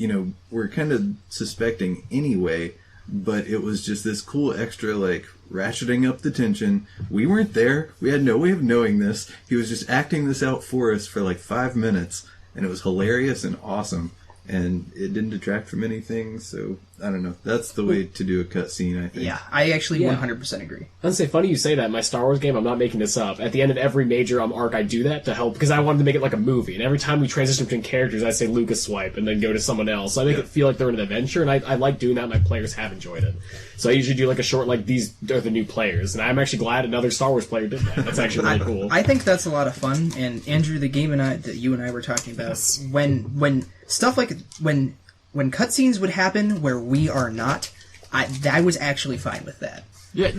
were kind of suspecting anyway, but it was just this cool extra, like, ratcheting up the tension. We weren't there. We had no way of knowing this. He was just acting this out for us for like 5 minutes, and it was hilarious and awesome. And it didn't detract from anything, so I don't know. That's the way to do a cutscene, I think.
Yeah, I actually 100% agree.
I was say, funny you say that. My Star Wars game, I'm not making this up. At the end of every major arc, I do that to help, because I wanted to make it like a movie. And every time we transition between characters, I say Lucas swipe and then go to someone else. So I make it feel like they're in an adventure, and I like doing that, and my players have enjoyed it. So I usually do like a short, like, these are the new players. And I'm actually glad another Star Wars player did that. That's actually really cool.
I think that's a lot of fun. And Andrew, the game that you and I were talking about, when stuff like when cutscenes would happen where we are not, I was actually fine with that.
Yeah,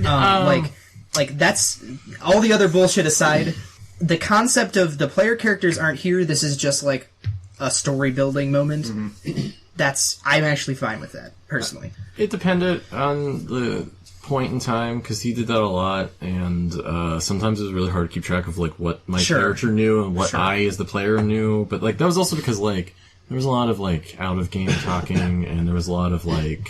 like that's all the other bullshit aside. The concept of the player characters aren't here. This is just like a story building moment. Mm-hmm. I'm actually fine with that personally.
It depended on the point in time, because he did that a lot, and sometimes it was really hard to keep track of like what my character knew and what I as the player knew. But like that was also because like there was a lot of like out of game talking, and there was a lot of like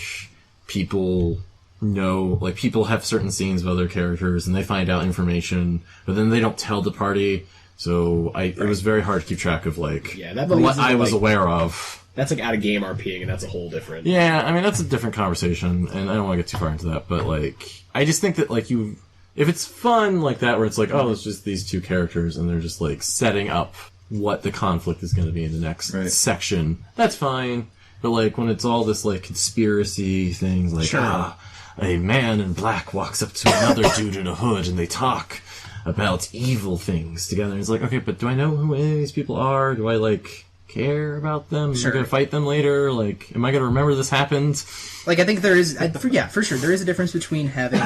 people have certain scenes of other characters and they find out information, but then they don't tell the party. So it was very hard to keep track of like what I was aware of.
That's like out of game RPing, and that's a whole different.
Yeah, I mean that's a different conversation, and I don't want to get too far into that. But like, I just think that like if it's fun like that, where it's like, oh, it's just these two characters, and they're just like setting up what the conflict is going to be in the next section, that's fine. But like when it's all this like conspiracy things, like a man in black walks up to another dude in a hood, and they talk about evil things together. And it's like, okay, but do I know who any of these people are? Do I like care about them? Am I going to fight them later? Like, am I going to remember this happened?
Like, I think there is, for sure, there is a difference between having,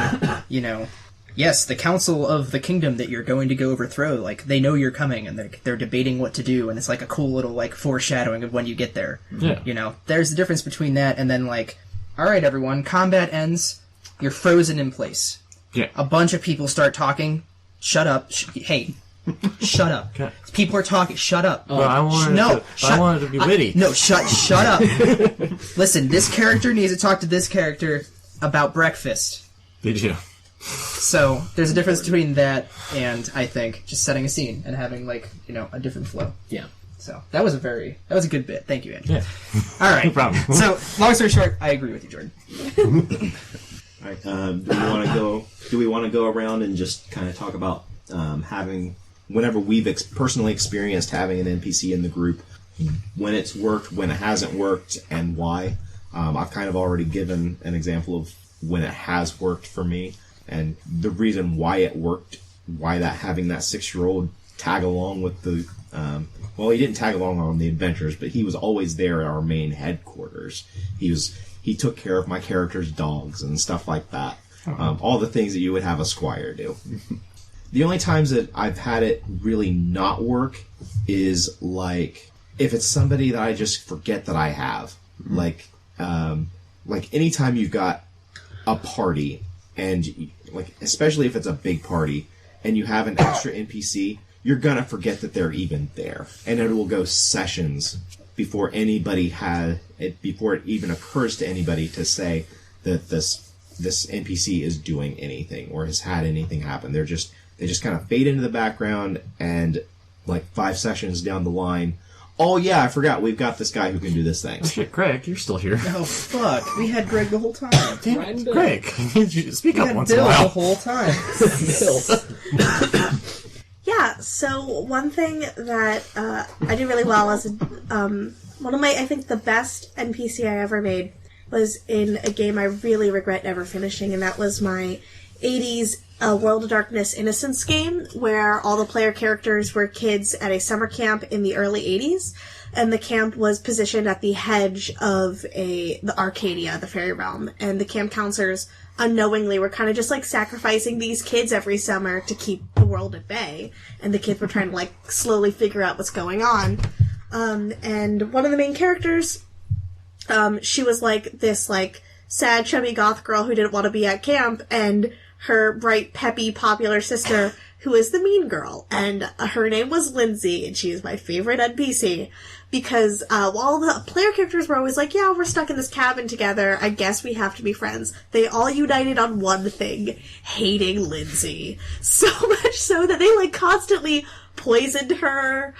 yes, the council of the kingdom that you're going to go overthrow, like, they know you're coming, and they're debating what to do, and it's like a cool little, like, foreshadowing of when you get there.
Yeah.
There's a difference between that and then, like, alright, everyone, combat ends, you're frozen in place.
Yeah.
A bunch of people start talking, shut up, hey, shut up.
Okay.
People are talking. Shut up.
But I wanted to be witty.
Shut up. Listen, this character needs to talk to this character about breakfast.
Did you?
So there's a difference between that and, I think, just setting a scene and having like a different flow.
Yeah.
So that was a good bit. Thank you, Andrew.
Yeah.
All right.
No problem.
So long story short, I agree with you, Jordan.
All right. Do we want to go around and just kind of talk about having, whenever we've personally experienced having an NPC in the group, when it's worked, when it hasn't worked, and why? I've kind of already given an example of when it has worked for me, and the reason why it worked, why having that 6-year-old tag along with the, he didn't tag along on the adventures, but he was always there at our main headquarters. He took care of my character's dogs and stuff like that. All the things that you would have a squire do. The only times that I've had it really not work is like if it's somebody that I just forget that I have. Like anytime you've got a party, and like especially if it's a big party and you have an extra NPC, you're gonna forget that they're even there, and it will go sessions before it even occurs to anybody to say that this NPC is doing anything or has had anything happen. They just kind of fade into the background, and like 5 sessions down the line, oh yeah, I forgot we've got this guy who can do this thing.
Oh shit, Greg, you're still here.
Oh fuck, we had Greg the whole time.
Damn it, Greg, I need you to speak up once in a
Bill
while.
the whole time.
Yeah, so one thing that I did really well as one of my, I think the best NPC I ever made was in a game I really regret never finishing, and that was my 80s a World of Darkness Innocence game where all the player characters were kids at a summer camp in the early 80s, and the camp was positioned at the hedge of the Arcadia, the fairy realm, and the camp counselors unknowingly were kind of just like sacrificing these kids every summer to keep the world at bay, and the kids were trying to like slowly figure out what's going on. And one of the main characters, she was like this like sad chubby goth girl who didn't want to be at camp, and her bright, peppy, popular sister, who is the mean girl, and her name was Lindsay, and she is my favorite NPC, because while the player characters were always like, yeah, we're stuck in this cabin together, I guess we have to be friends, they all united on one thing, hating Lindsay. So much so that they, like, constantly poisoned her,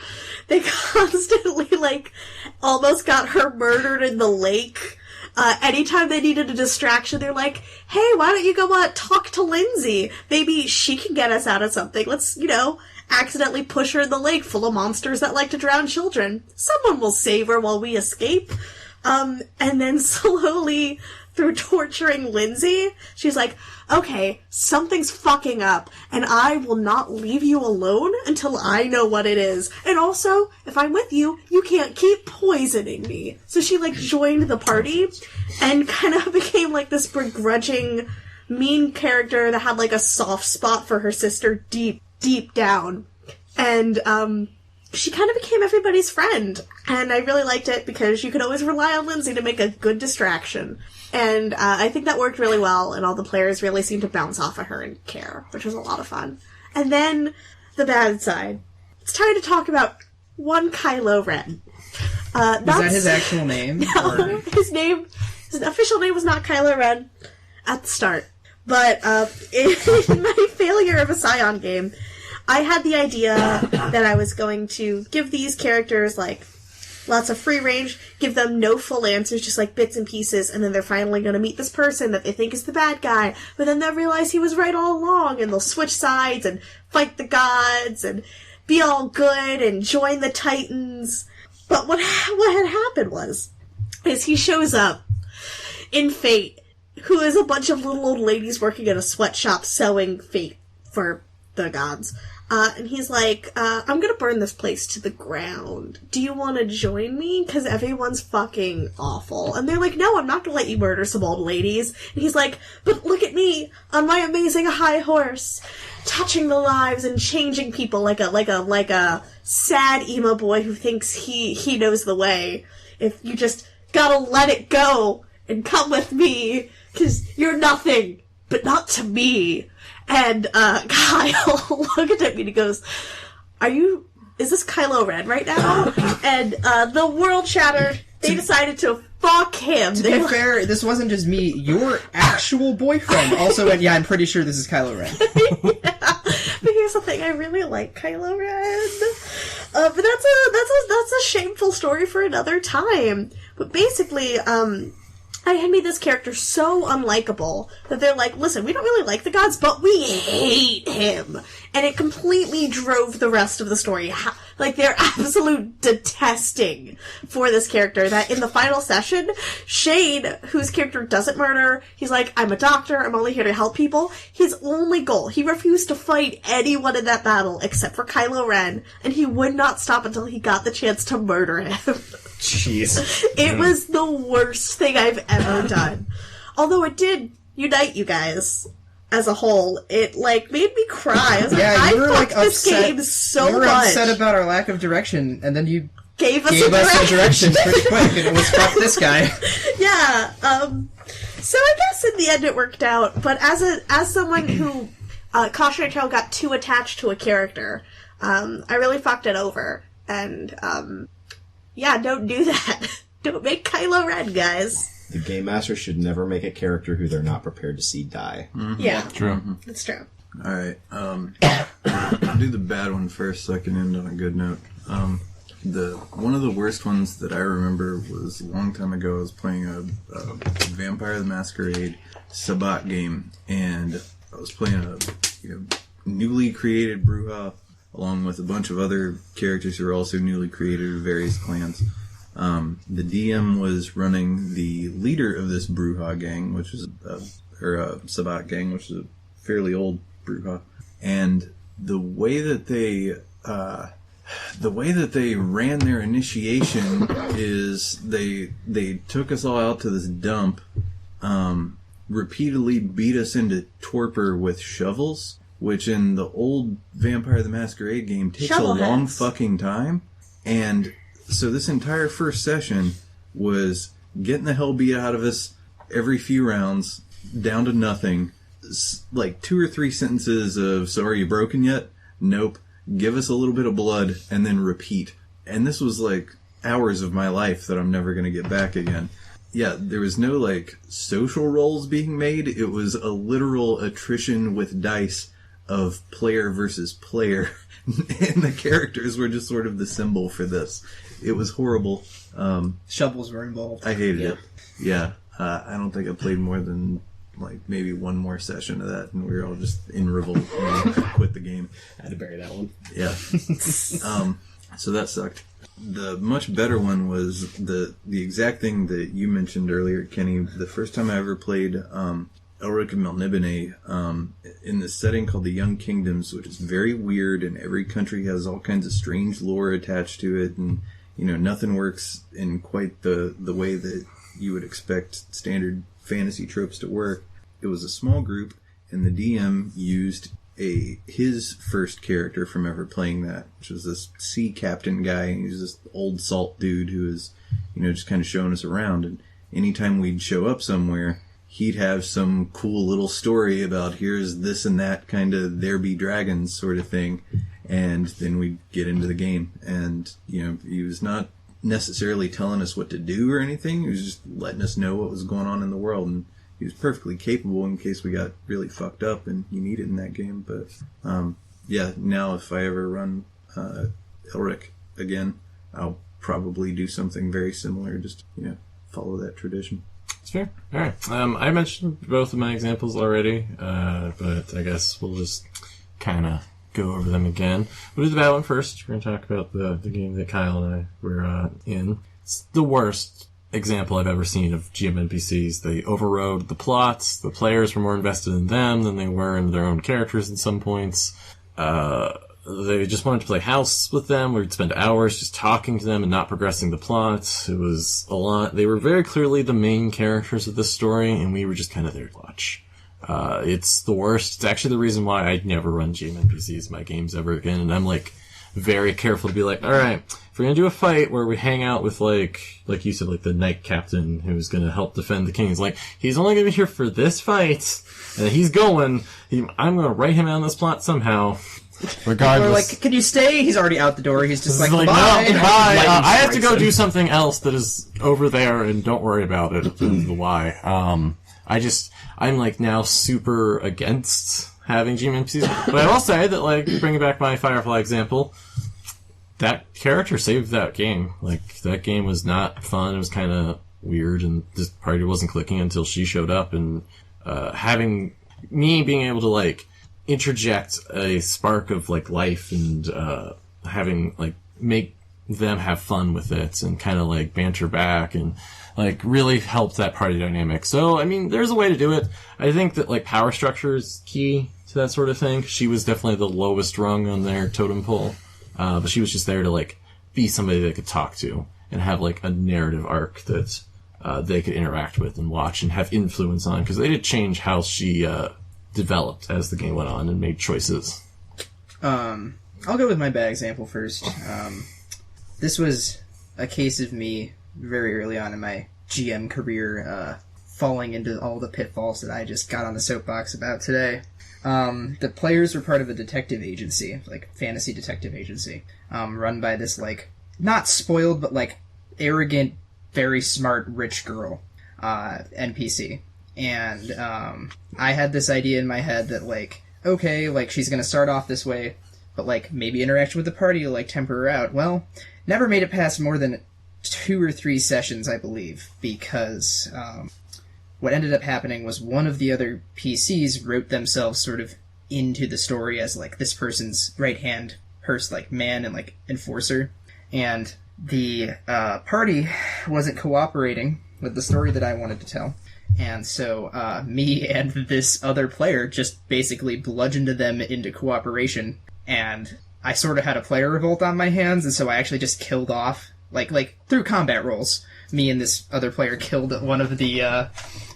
they constantly, like, almost got her murdered in the lake. Anytime they needed a distraction, they're like, hey, why don't you go talk to Lindsay? Maybe she can get us out of something. Let's, accidentally push her in the lake full of monsters that like to drown children. Someone will save her while we escape. And then slowly, through torturing Lindsay, she's like, okay, something's fucking up, and I will not leave you alone until I know what it is. And also, if I'm with you, you can't keep poisoning me. So she, like, joined the party, and kind of became, like, this begrudging, mean character that had, like, a soft spot for her sister deep, deep down. And, she kind of became everybody's friend, and I really liked it because you could always rely on Lindsay to make a good distraction. And I think that worked really well, and all the players really seemed to bounce off of her and care, which was a lot of fun. And then, the bad side. It's time to talk about one Kylo Ren.
Is that his actual name?
No,
or...
his official name was not Kylo Ren at the start. But in my failure of a Scion game, I had the idea that I was going to give these characters, like, lots of free range, give them no full answers, just like bits and pieces, and then they're finally going to meet this person that they think is the bad guy, but then they'll realize he was right all along, and they'll switch sides and fight the gods and be all good and join the Titans. But what had happened is he shows up in Fate, who is a bunch of little old ladies working at a sweatshop selling Fate for the gods. And he's like, I'm gonna burn this place to the ground. Do you want to join me? Because everyone's fucking awful. And they're like, no, I'm not gonna let you murder some old ladies. And he's like, but look at me, on my amazing high horse, touching the lives and changing people like a sad emo boy who thinks he knows the way. If you just gotta let it go and come with me, because you're nothing, but not to me. And, Kyle looked at me and he goes, is this Kylo Ren right now? And, the world shattered. They decided to fuck him.
To be fair, this wasn't just me. Your actual boyfriend also went, yeah, I'm pretty sure this is Kylo Ren.
Yeah. But here's the thing, I really like Kylo Ren. But that's a shameful story for another time. But basically, I had made this character so unlikable that they're like, listen, we don't really like the gods, but we hate him. And it completely drove the rest of the story. Like, they're absolute detesting for this character that in the final session, Shane, whose character doesn't murder, he's like, I'm a doctor, I'm only here to help people. His only goal, he refused to fight anyone in that battle except for Kylo Ren, and he would not stop until he got the chance to murder him.
Jeez.
It was the worst thing I've ever done. Although it did unite you guys as a whole. It, like, made me cry. I was like, I fucked this game so much.
You were upset about our lack of direction, and then you
gave us
a direction pretty quick, and it was fuck this guy.
Yeah, so I guess in the end it worked out, but as someone who, Cautionary Tale got too attached to a character, I really fucked it over, and, yeah, don't do that. Don't make Kylo Ren, guys.
The Game Master should never make a character who they're not prepared to see die.
Mm-hmm. Yeah.
True.
Mm-hmm. That's true.
Alright, I'll do the bad one first so I can end on a good note. One of the worst ones that I remember was a long time ago. I was playing a Vampire the Masquerade Sabbat game, and I was playing a newly created Bruja along with a bunch of other characters who were also newly created of various clans. The DM was running the leader of this Bruja gang, which was or Sabbat gang, which is a fairly old Bruja. And the way that they ran their initiation is they took us all out to this dump, repeatedly beat us into torpor with shovels, which in the old Vampire the Masquerade game takes a long fucking time. And so this entire first session was getting the hell beat out of us every few rounds, down to nothing. Like 2 or 3 sentences of, so are you broken yet? Nope. Give us a little bit of blood, and then repeat. And this was like hours of my life that I'm never going to get back again. Yeah, there was no like social roles being made. It was a literal attrition with dice of player versus player. And the characters were just sort of the symbol for this. It was horrible.
Shovels were involved.
I hated it. Yeah. I don't think I played more than like maybe one more session of that, and we were all just in revolt and quit the game.
I had to bury that one.
Yeah. So that sucked. The much better one was the exact thing that you mentioned earlier, Kenny. The first time I ever played Elric and Melnibone in this setting called the Young Kingdoms, which is very weird, and every country has all kinds of strange lore attached to it, and nothing works in quite the way that you would expect standard fantasy tropes to work. It was a small group, and the DM used his first character from ever playing that, which was this sea captain guy. And he was this old salt dude who was, just kind of showing us around. And anytime we'd show up somewhere, he'd have some cool little story about here's this and that kind of there be dragons sort of thing. And then we'd get into the game. And, he was not necessarily telling us what to do or anything. He was just letting us know what was going on in the world. And he was perfectly capable in case we got really fucked up and you need it in that game. But, now if I ever run Elric again, I'll probably do something very similar, just, follow that tradition.
That's fair. All right. I mentioned both of my examples already, but I guess we'll just kind of go over them again. We'll do the bad one first. We're going to talk about the game that Kyle and I were in. It's the worst example I've ever seen of GM NPCs. They overrode the plots. The players were more invested in them than they were in their own characters at some points. They just wanted to play house with them. We'd spend hours just talking to them and not progressing the plot. It was a lot. They were very clearly the main characters of this story, and we were just kind of there to watch. It's the worst. It's actually the reason why I'd never run GM NPCs in my games ever again, and I'm very careful to be like, alright, if we're gonna do a fight where we hang out with like you said, the knight captain who's gonna help defend the king, he's only gonna be here for this fight, and he's going, I'm gonna write him out in this plot somehow. Regardless.
Or can you stay? He's already out the door. He's just bye.
No, bye. I have to go do something else that is over there, and don't worry about it. The why. I'm now super against having GM NPCs. But I will say that, bringing back my Firefly example, that character saved that game. That game was not fun. It was kind of weird, and this party wasn't clicking until she showed up, and having me being able to, interject a spark of life and having make them have fun with it and kind of banter back and really help that party dynamic. So there's a way to do it. I think that power structure is key to that sort of thing. She was definitely the lowest rung on their totem pole, but she was just there to be somebody they could talk to and have a narrative arc that they could interact with and watch and have influence on, because they did change how she developed as the game went on and made choices.
I'll go with my bad example first. This was a case of me very early on in my GM career falling into all the pitfalls that I just got on the soapbox about today. The players were part of a detective agency, fantasy detective agency, run by this not spoiled but arrogant, very smart, rich girl NPC. And I had this idea in my head that okay, she's gonna start off this way, but maybe interaction with the party will temper her out. Well, never made it past more than 2 or 3 sessions, I believe, because what ended up happening was one of the other PCs wrote themselves sort of into the story as this person's right hand person, man and enforcer, and the party wasn't cooperating. with the story that I wanted to tell. And so me and this other player just basically bludgeoned them into cooperation, and I sort of had a player revolt on my hands, and so I actually just killed off, like through combat rolls, me and this other player killed one of the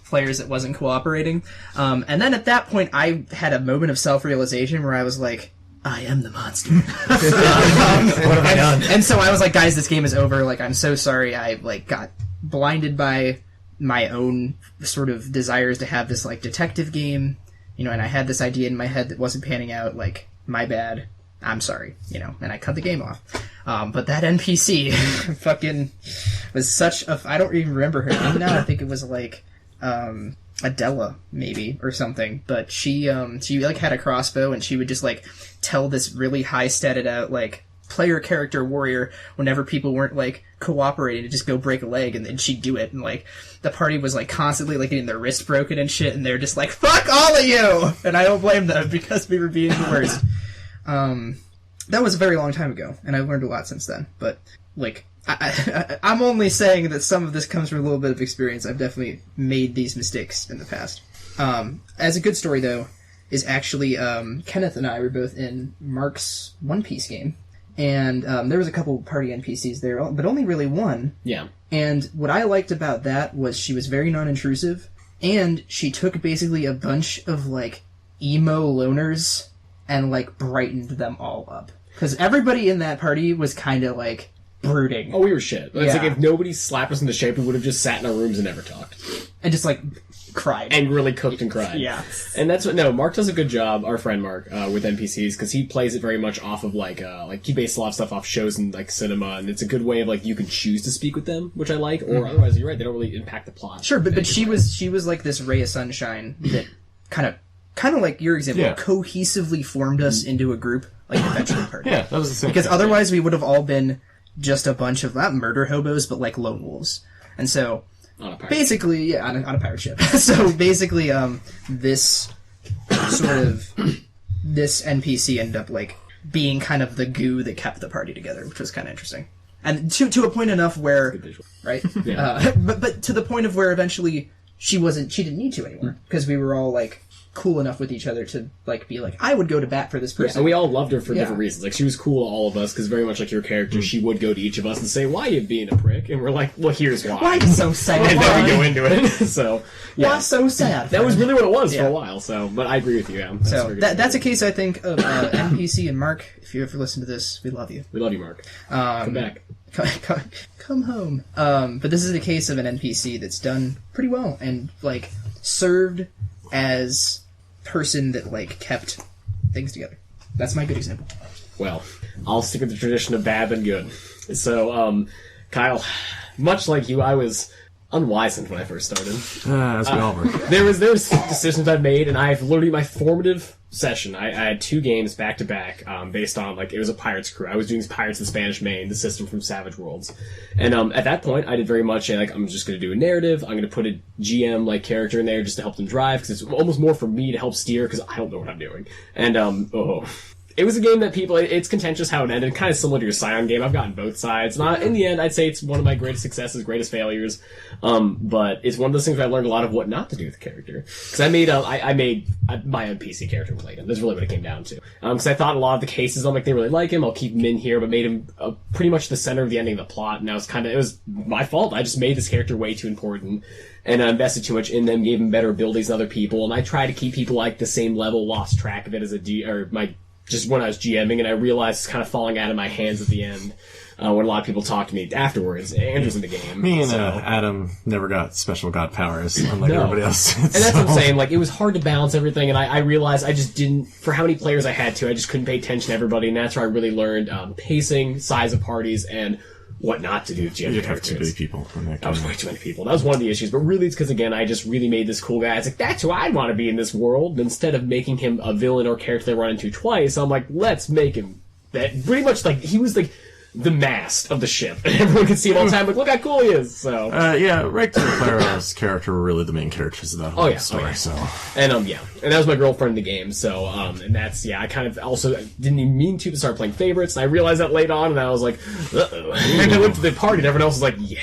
players that wasn't cooperating. And then at that point, I had a moment of self-realization where I was like, I am the monster. What have I done? And so I was like, guys, this game is over. Like, I'm so sorry. I got blinded by my own sort of desires to have this detective game, and I had this idea in my head that wasn't panning out. Like, my bad. I'm sorry, and I cut the game off. But that NPC fucking was such a... I don't even remember her name now. I think it was Adela, maybe, or something. But she had a crossbow, and she would just tell this really high statted out player character warrior whenever people weren't cooperating to just go break a leg, and then she'd do it, and the party was constantly getting their wrist broken and shit, and they're just fuck all of you, and I don't blame them because we were being the worst. That was a very long time ago, and I've learned a lot since then, but I'm only saying that some of this comes from a little bit of experience. I've definitely made these mistakes in the past. As a good story, though, is actually Kenneth and I were both in Mark's One Piece game, and there was a couple party NPCs there, but only really one.
Yeah.
And what I liked about that was she was very non-intrusive, and she took basically a bunch of emo loners and brightened them all up. Because everybody in that party was kind of brooding.
Oh, we were shit. It's if nobody slapped us into shape, we would have just sat in our rooms and never talked.
And just cried.
And really cooked and cried.
Yeah.
And that's what, Mark does a good job, our friend Mark, with NPCs, because he plays it very much off of he based a lot of stuff off shows and cinema, and it's a good way of you can choose to speak with them, which I like, or otherwise you're right, they don't really impact the plot.
Sure, but she was this ray of sunshine that kind of like your example, cohesively formed us into a group, Adventure Party.
Yeah, that was the same.
Because otherwise we would have all been just a bunch of, not murder hobos, but lone wolves. And so, on a pirate ship. So basically, this NPC ended up being kind of the glue that kept the party together, which was kind of interesting. And to a point enough where, right?
Yeah.
But to the point of where eventually she didn't need to anymore, because we were all cool enough with each other to be I would go to bat for this person.
Yeah, and we all loved her for different reasons. She was cool to all of us, because very much like your character, she would go to each of us and say, "Why are you being a prick?" And we're like, "Well, here's why."
Why are you so sad?
And then we go into it. So, yeah.
Why so sad?
That was really what it was for a while. So, but I agree with you. Yeah.
That's a case, I think, of NPC and Mark. If you ever listen to this, we love you.
We love you, Mark. Come back.
Come home. But this is a case of an NPC that's done pretty well and served as person that kept things together. That's my good example.
Well, I'll stick with the tradition of bad and good. So, Kyle, much like you, I was unwizened when I first started.
As we all were.
There's decisions I've made, and I've literally my formative session. I had 2 games back to back, based on it was a Pirates crew. I was doing Pirates of the Spanish Main, the system from Savage Worlds, and at that point I did very much I'm just going to do a narrative. I'm going to put a GM character in there just to help them drive, because it's almost more for me to help steer, because I don't know what I'm doing. And it was a game that it's contentious how it ended, kind of similar to your Scion game. I've gotten both sides. In the end, I'd say it's one of my greatest successes, greatest failures. But it's one of those things where I learned a lot of what not to do with the character. Because I made my own PC character Clayton. That's really what it came down to. Because I thought a lot of the cases, they really like him, I'll keep him in here, but made him pretty much the center of the ending of the plot. And it was my fault. I just made this character way too important. And I invested too much in them, gave him better abilities than other people, and I tried to keep people the same level, lost track of it as just when I was GMing, and I realized it's kind of falling out of my hands at the end when a lot of people talked to me afterwards. Andrew's in the game.
Me and Adam never got special god powers, unlike everybody else.
And that's what I'm saying. It was hard to balance everything, and I realized I just didn't, for how many players I had to, I just couldn't pay attention to everybody, and that's where I really learned pacing, size of parties, and what not to do with GM
You'd have too many people.
That was way too many people. That was one of the issues. But really, it's because, again, I just really made this cool guy. It's that's who I'd want to be in this world. And instead of making him a villain or character they run into twice, I'm let's make him that. Pretty much, he was, the mast of the ship. And everyone could see him all the time, look how cool he is. So
Rick and Clara's character were really the main characters of that whole story. So.
And, and that was my girlfriend in the game. So, and that's, I kind of also didn't even mean to start playing favorites. And I realized that late on, and I was like, uh-oh. And I went to the party, and everyone else was like, yeah.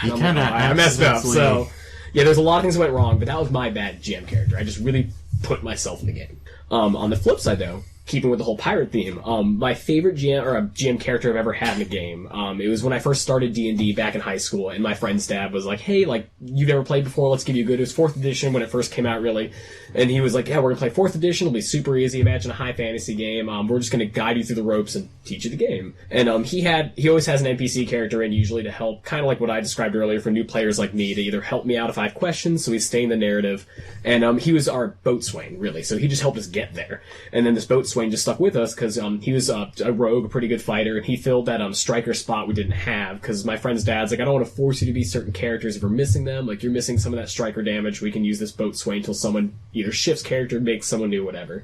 You kind of
I messed up. So, yeah, there's a lot of things that went wrong, but that was my bad GM character. I just really put myself in the game. On the flip side, though, keeping with the whole pirate theme, my favorite GM or a GM character I've ever had in a game. It was when I first started D&D back in high school, and my friend's dad was like, "Hey, like you've never played before, let's give you a good." It was 4th edition when it first came out, really, and he was like, "Yeah, we're gonna play 4th edition. It'll be super easy. Imagine a high fantasy game. We're just gonna guide you through the ropes and teach you the game." And he always has an NPC character in usually to help, kind of like what I described earlier for new players like me, to either help me out if I have questions, so he's staying the narrative. And he was our boatswain, really, so he just helped us get there. And then this boatswain just stuck with us because he was a rogue, a pretty good fighter, and he filled that striker spot we didn't have, because my friend's dad's like, "I don't want to force you to be certain characters if we're missing them. Like, you're missing some of that striker damage. We can use this boatswain until someone either shifts character, makes someone new, whatever."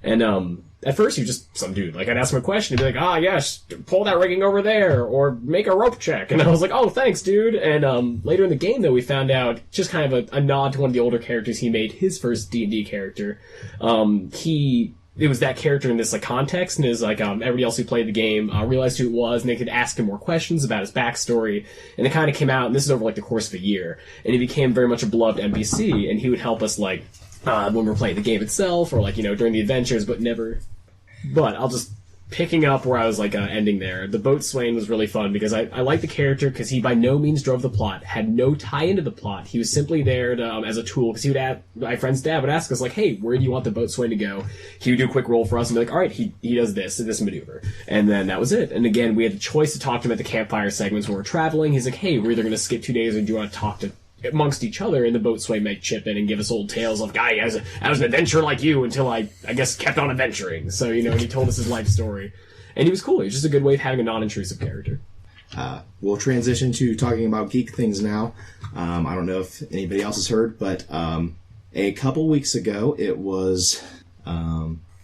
And at first, he was just some dude. Like, I'd ask him a question, he'd be like, yes, pull that rigging over there, or make a rope check. And I was like, "Oh, thanks, dude." And later in the game, though, we found out, just kind of a nod to one of the older characters he made, his first D&D character. It was that character in this context, and is everybody else who played the game realized who it was, and they could ask him more questions about his backstory. And it kind of came out, and this is over the course of a year, and he became very much a beloved NPC, and he would help us when we're playing the game itself, or during the adventures, but I'll just picking up where I was ending there. The boatswain was really fun because I liked the character because he by no means drove the plot, had no tie into the plot. He was simply there to, as a tool, because my friend's dad would ask us "Hey, where do you want the boatswain to go?" He would do a quick roll for us and be like, "All right, he does this maneuver," and then that was it. And again, we had the choice to talk to him at the campfire segments when we're traveling. He's like, "Hey, we're either going to skip 2 days, or do you want to talk to amongst each other?" And the boatswain might chip in and give us old tales of, "Guy, I was an adventurer like you until I guess kept on adventuring." So, he told us his life story. And he was cool. He was just a good way of having a non-intrusive character.
We'll transition to talking about geek things now. I don't know if anybody else has heard, but a couple weeks ago it was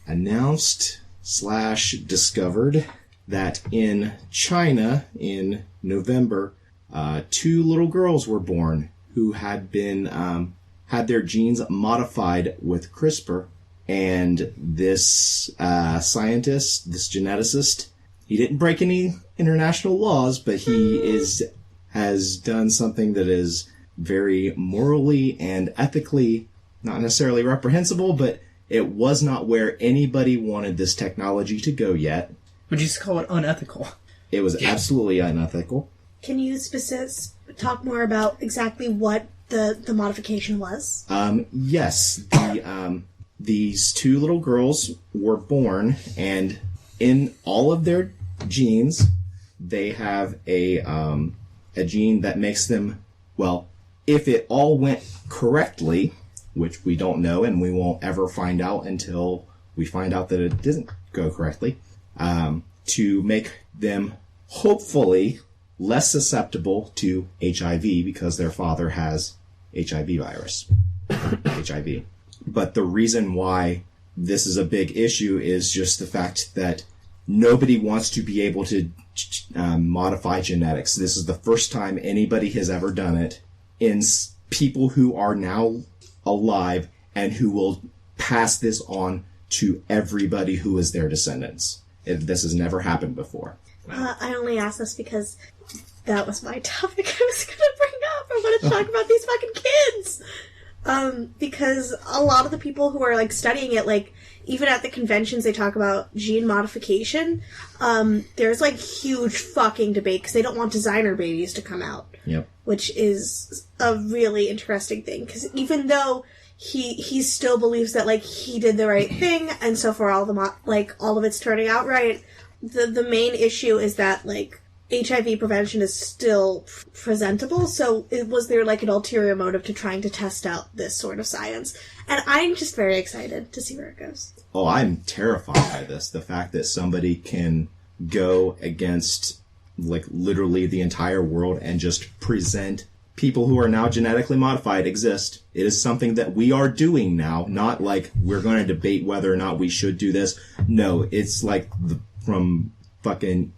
announced / discovered that in China in November, 2 little girls were born who had been had their genes modified with CRISPR. And this scientist, this geneticist, he didn't break any international laws, but he has done something that is very morally and ethically not necessarily reprehensible, but it was not where anybody wanted this technology to go yet.
Would you just call it unethical?
It was absolutely unethical.
Can you talk more about exactly what the modification was?
Yes. These 2 little girls were born, and in all of their genes, they have a gene that makes them, well, if it all went correctly, which we don't know and we won't ever find out until we find out that it didn't go correctly, to make them hopefully less susceptible to HIV because their father has HIV virus. HIV. But the reason why this is a big issue is just the fact that nobody wants to be able to modify genetics. This is the first time anybody has ever done it in people who are now alive and who will pass this on to everybody who is their descendants. This has never happened before.
I only asked this because that was my topic I was going to bring up. I wanted to talk about these fucking kids. Because a lot of the people who are studying it, even at the conventions they talk about gene modification, there's huge fucking debate because they don't want designer babies to come out.
Yep.
Which is a really interesting thing, because even though he still believes that he did the right thing, and so for all all of it's turning out right, the main issue is that HIV prevention is still presentable, so was there an ulterior motive to trying to test out this sort of science? And I'm just very excited to see where it goes.
Oh, I'm terrified by this. The fact that somebody can go against literally the entire world and just present people who are now genetically modified exist. It is something that we are doing now, not we're going to debate whether or not we should do this. No, it's from fucking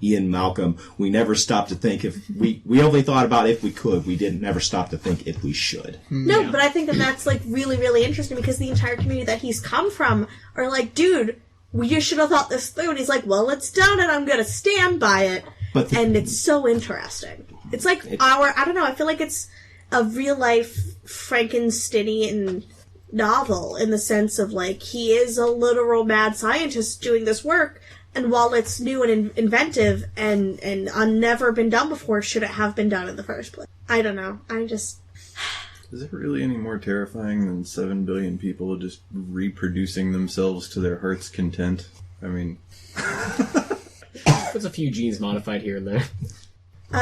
Ian Malcolm, we never stopped to think if we only thought about if we could. We didn't never stop to think if we should.
No, but I think that's really, really interesting because the entire community that he's come from are dude, you should have thought this through. And he's well, it's done and I'm going to stand by it. And it's so interesting. It's like I don't know, I feel like it's a real life Frankensteinian novel in the sense of like he is a literal mad scientist doing this work, and while it's new and inventive and never been done before, should it have been done in the first place? I don't know.
Is it really any more terrifying than 7 billion people just reproducing themselves to their heart's content? I mean...
There's a few genes modified here and there.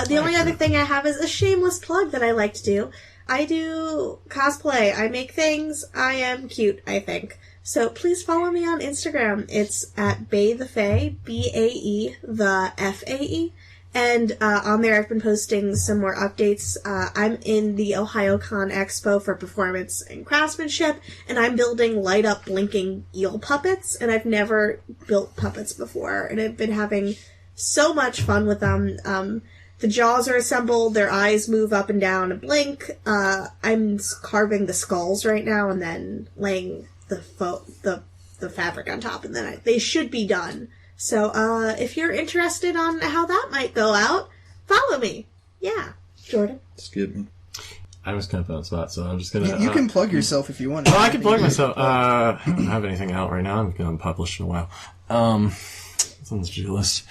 The only other thing I have is a shameless plug that I like to do. I do cosplay. I make things. I am cute, I think. So please follow me on Instagram. It's at Bae the Fae, B-A-E, the F-A-E. And on there I've been posting some more updates. I'm in the OhioCon Expo for performance and craftsmanship, and I'm building light-up blinking eel puppets, and I've never built puppets before, and I've been having so much fun with them. The jaws are assembled, their eyes move up and down and blink. I'm carving the skulls right now and then laying the fabric on top, and then they should be done. So, if you're interested on how that might go out, follow me. Yeah. Jordan?
Skip me.
I was kind of put on the spot, so I'm just gonna...
You can plug yourself if you want.
Oh, I can plug myself. I don't have anything out right now. I'm going to publish in a while. It's on the to-do list.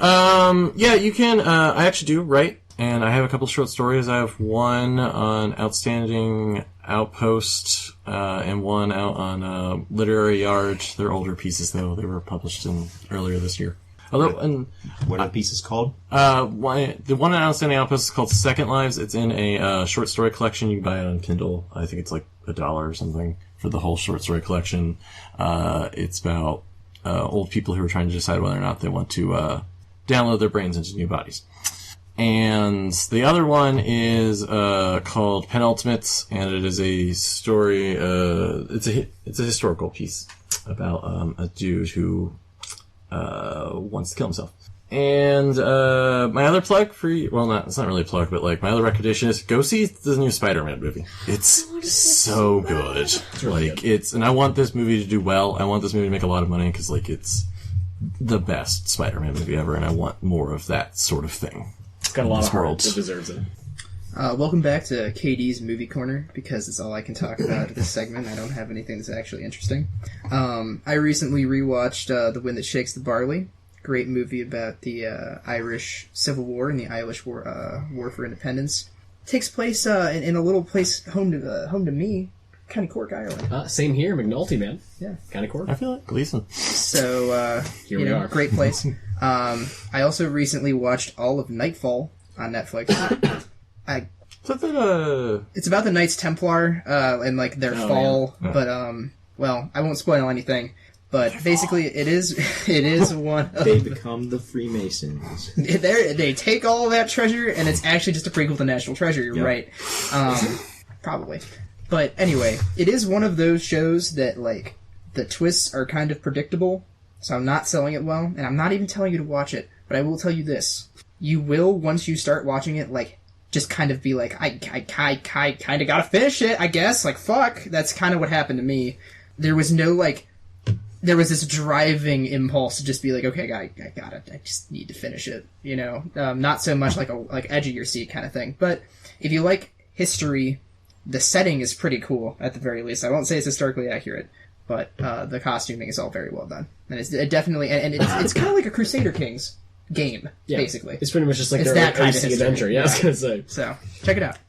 Yeah, you can, I actually do write, and I have a couple short stories. I have one on Outstanding Outpost, and one out on, Literary Yard. They're older pieces, though. They were published earlier this year. Although,
What are the pieces called?
the one on Outstanding Outpost is called Second Lives. It's in a, short story collection. You can buy it on Kindle. I think it's like $1 or something for the whole short story collection. It's about, old people who are trying to decide whether or not they want to, download their brains into new bodies. And the other one is called Penultimates, and it is a story. It's a historical piece about a dude who wants to kill himself. And my other plug for you, well, it's not really a plug, but like my other recommendation is go see the new Spider-Man movie. It's so good. It's really good. And I want this movie to do well. I want this movie to make a lot of money because like it's the best Spider-Man movie ever, and I want more of that sort of thing.
It's got a lot of heart. It deserves it.
Welcome back to KD's Movie Corner, because it's all I can talk about this segment. I don't have anything that's actually interesting. I recently rewatched The Wind That Shakes the Barley. Great movie about the Irish Civil War and the Irish War for Independence. Takes place in a little place home to me, County Cork, Ireland.
Same here, McNulty, man.
Yeah.
County Cork.
I feel like Gleason.
So,
Here we are.
great place. I also recently watched all of Nightfall on Netflix. It's about the Knights Templar, and like their fall,
yeah.
But, well, I won't spoil anything. But basically, it is one of...
They become the Freemasons.
They take all of that treasure, and it's actually just a prequel to National Treasure, you're right. Probably. But anyway, it is one of those shows that, like, the twists are kind of predictable, so I'm not selling it well, and I'm not even telling you to watch it, but I will tell you this. You will, once you start watching it, like, just kind of be like, I kind of gotta finish it, I guess, like, fuck. That's kind of what happened to me. There was no, like... There was this driving impulse to just be like, okay, I just need to finish it, you know? Not so much like edge of your seat kind of thing. But if you like history, the setting is pretty cool, at the very least. I won't say it's historically accurate, but the costuming is all very well done. And it's definitely... And it's kind of like a Crusader Kings game, basically.
It's pretty much just like
It's
their
that kind of
OC
history.
adventure, yeah, I was going to say.
So, check it out.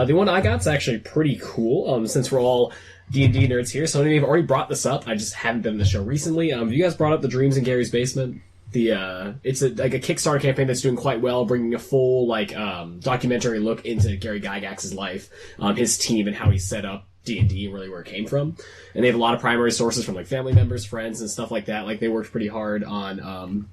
The one I got's actually pretty cool, since we're all D&D nerds here. So many of you have already brought this up. I just haven't done the show recently. Have you guys brought up the Dreams in Gary's Basement? It's a Kickstarter campaign that's doing quite well, bringing a full documentary look into Gary Gygax's life, his team, and how he set up D&D and really where it came from. And they have a lot of primary sources from like family members, friends, and stuff like that. Like they worked pretty hard on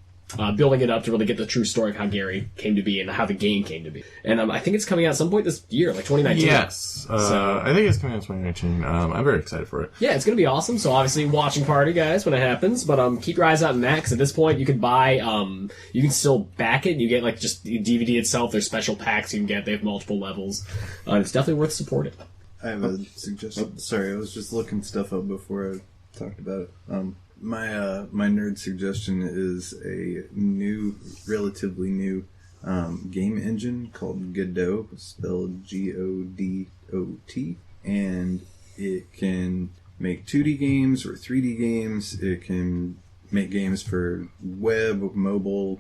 building it up to really get the true story of how Gary came to be and how the game came to be. And I think it's coming out at some point this year, like 2019.
Yes. I think it's coming out in 2019. I'm very excited for it.
Yeah, it's going to be awesome. So obviously watching party, guys, when it happens. But keep your eyes out on that, because at this point you can buy, you can still back it. You get like just the DVD itself. There's special packs you can get. They have multiple levels. It's definitely worth supporting.
I have a suggestion. Sorry, I was just looking stuff up before I talked about it. My nerd suggestion is a relatively new game engine called Godot, spelled Godot, and it can make 2D games or 3D games. It can make games for web, mobile,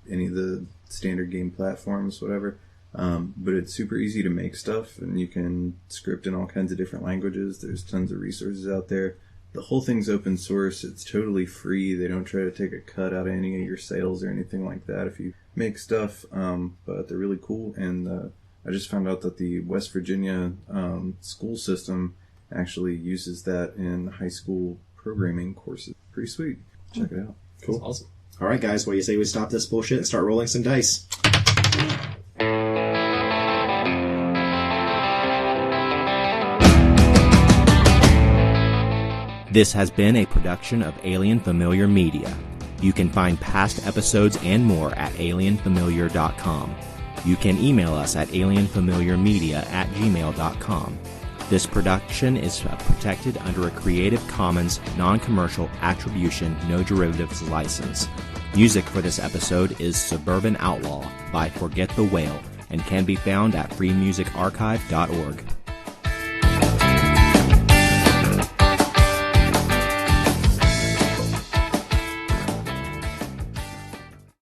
any of the standard game platforms, whatever. But it's super easy to make stuff, and you can script in all kinds of different languages. There's tons of resources out there. The whole thing's open source. It's totally free. They don't try to take a cut out of any of your sales or anything like that if you make stuff. But they're really cool. And I just found out that the West Virginia school system actually uses that in high school programming courses. Pretty sweet. Check it out.
Cool. That's awesome.
All right, guys. What do you say we stop this bullshit and start rolling some dice? This has been a production of Alien Familiar Media. You can find past episodes and more at alienfamiliar.com. You can email us at alienfamiliarmedia@gmail.com. This production is protected under a Creative Commons non-commercial attribution, no derivatives license. Music for this episode is Suburban Outlaw by Forget the Whale and can be found at freemusicarchive.org.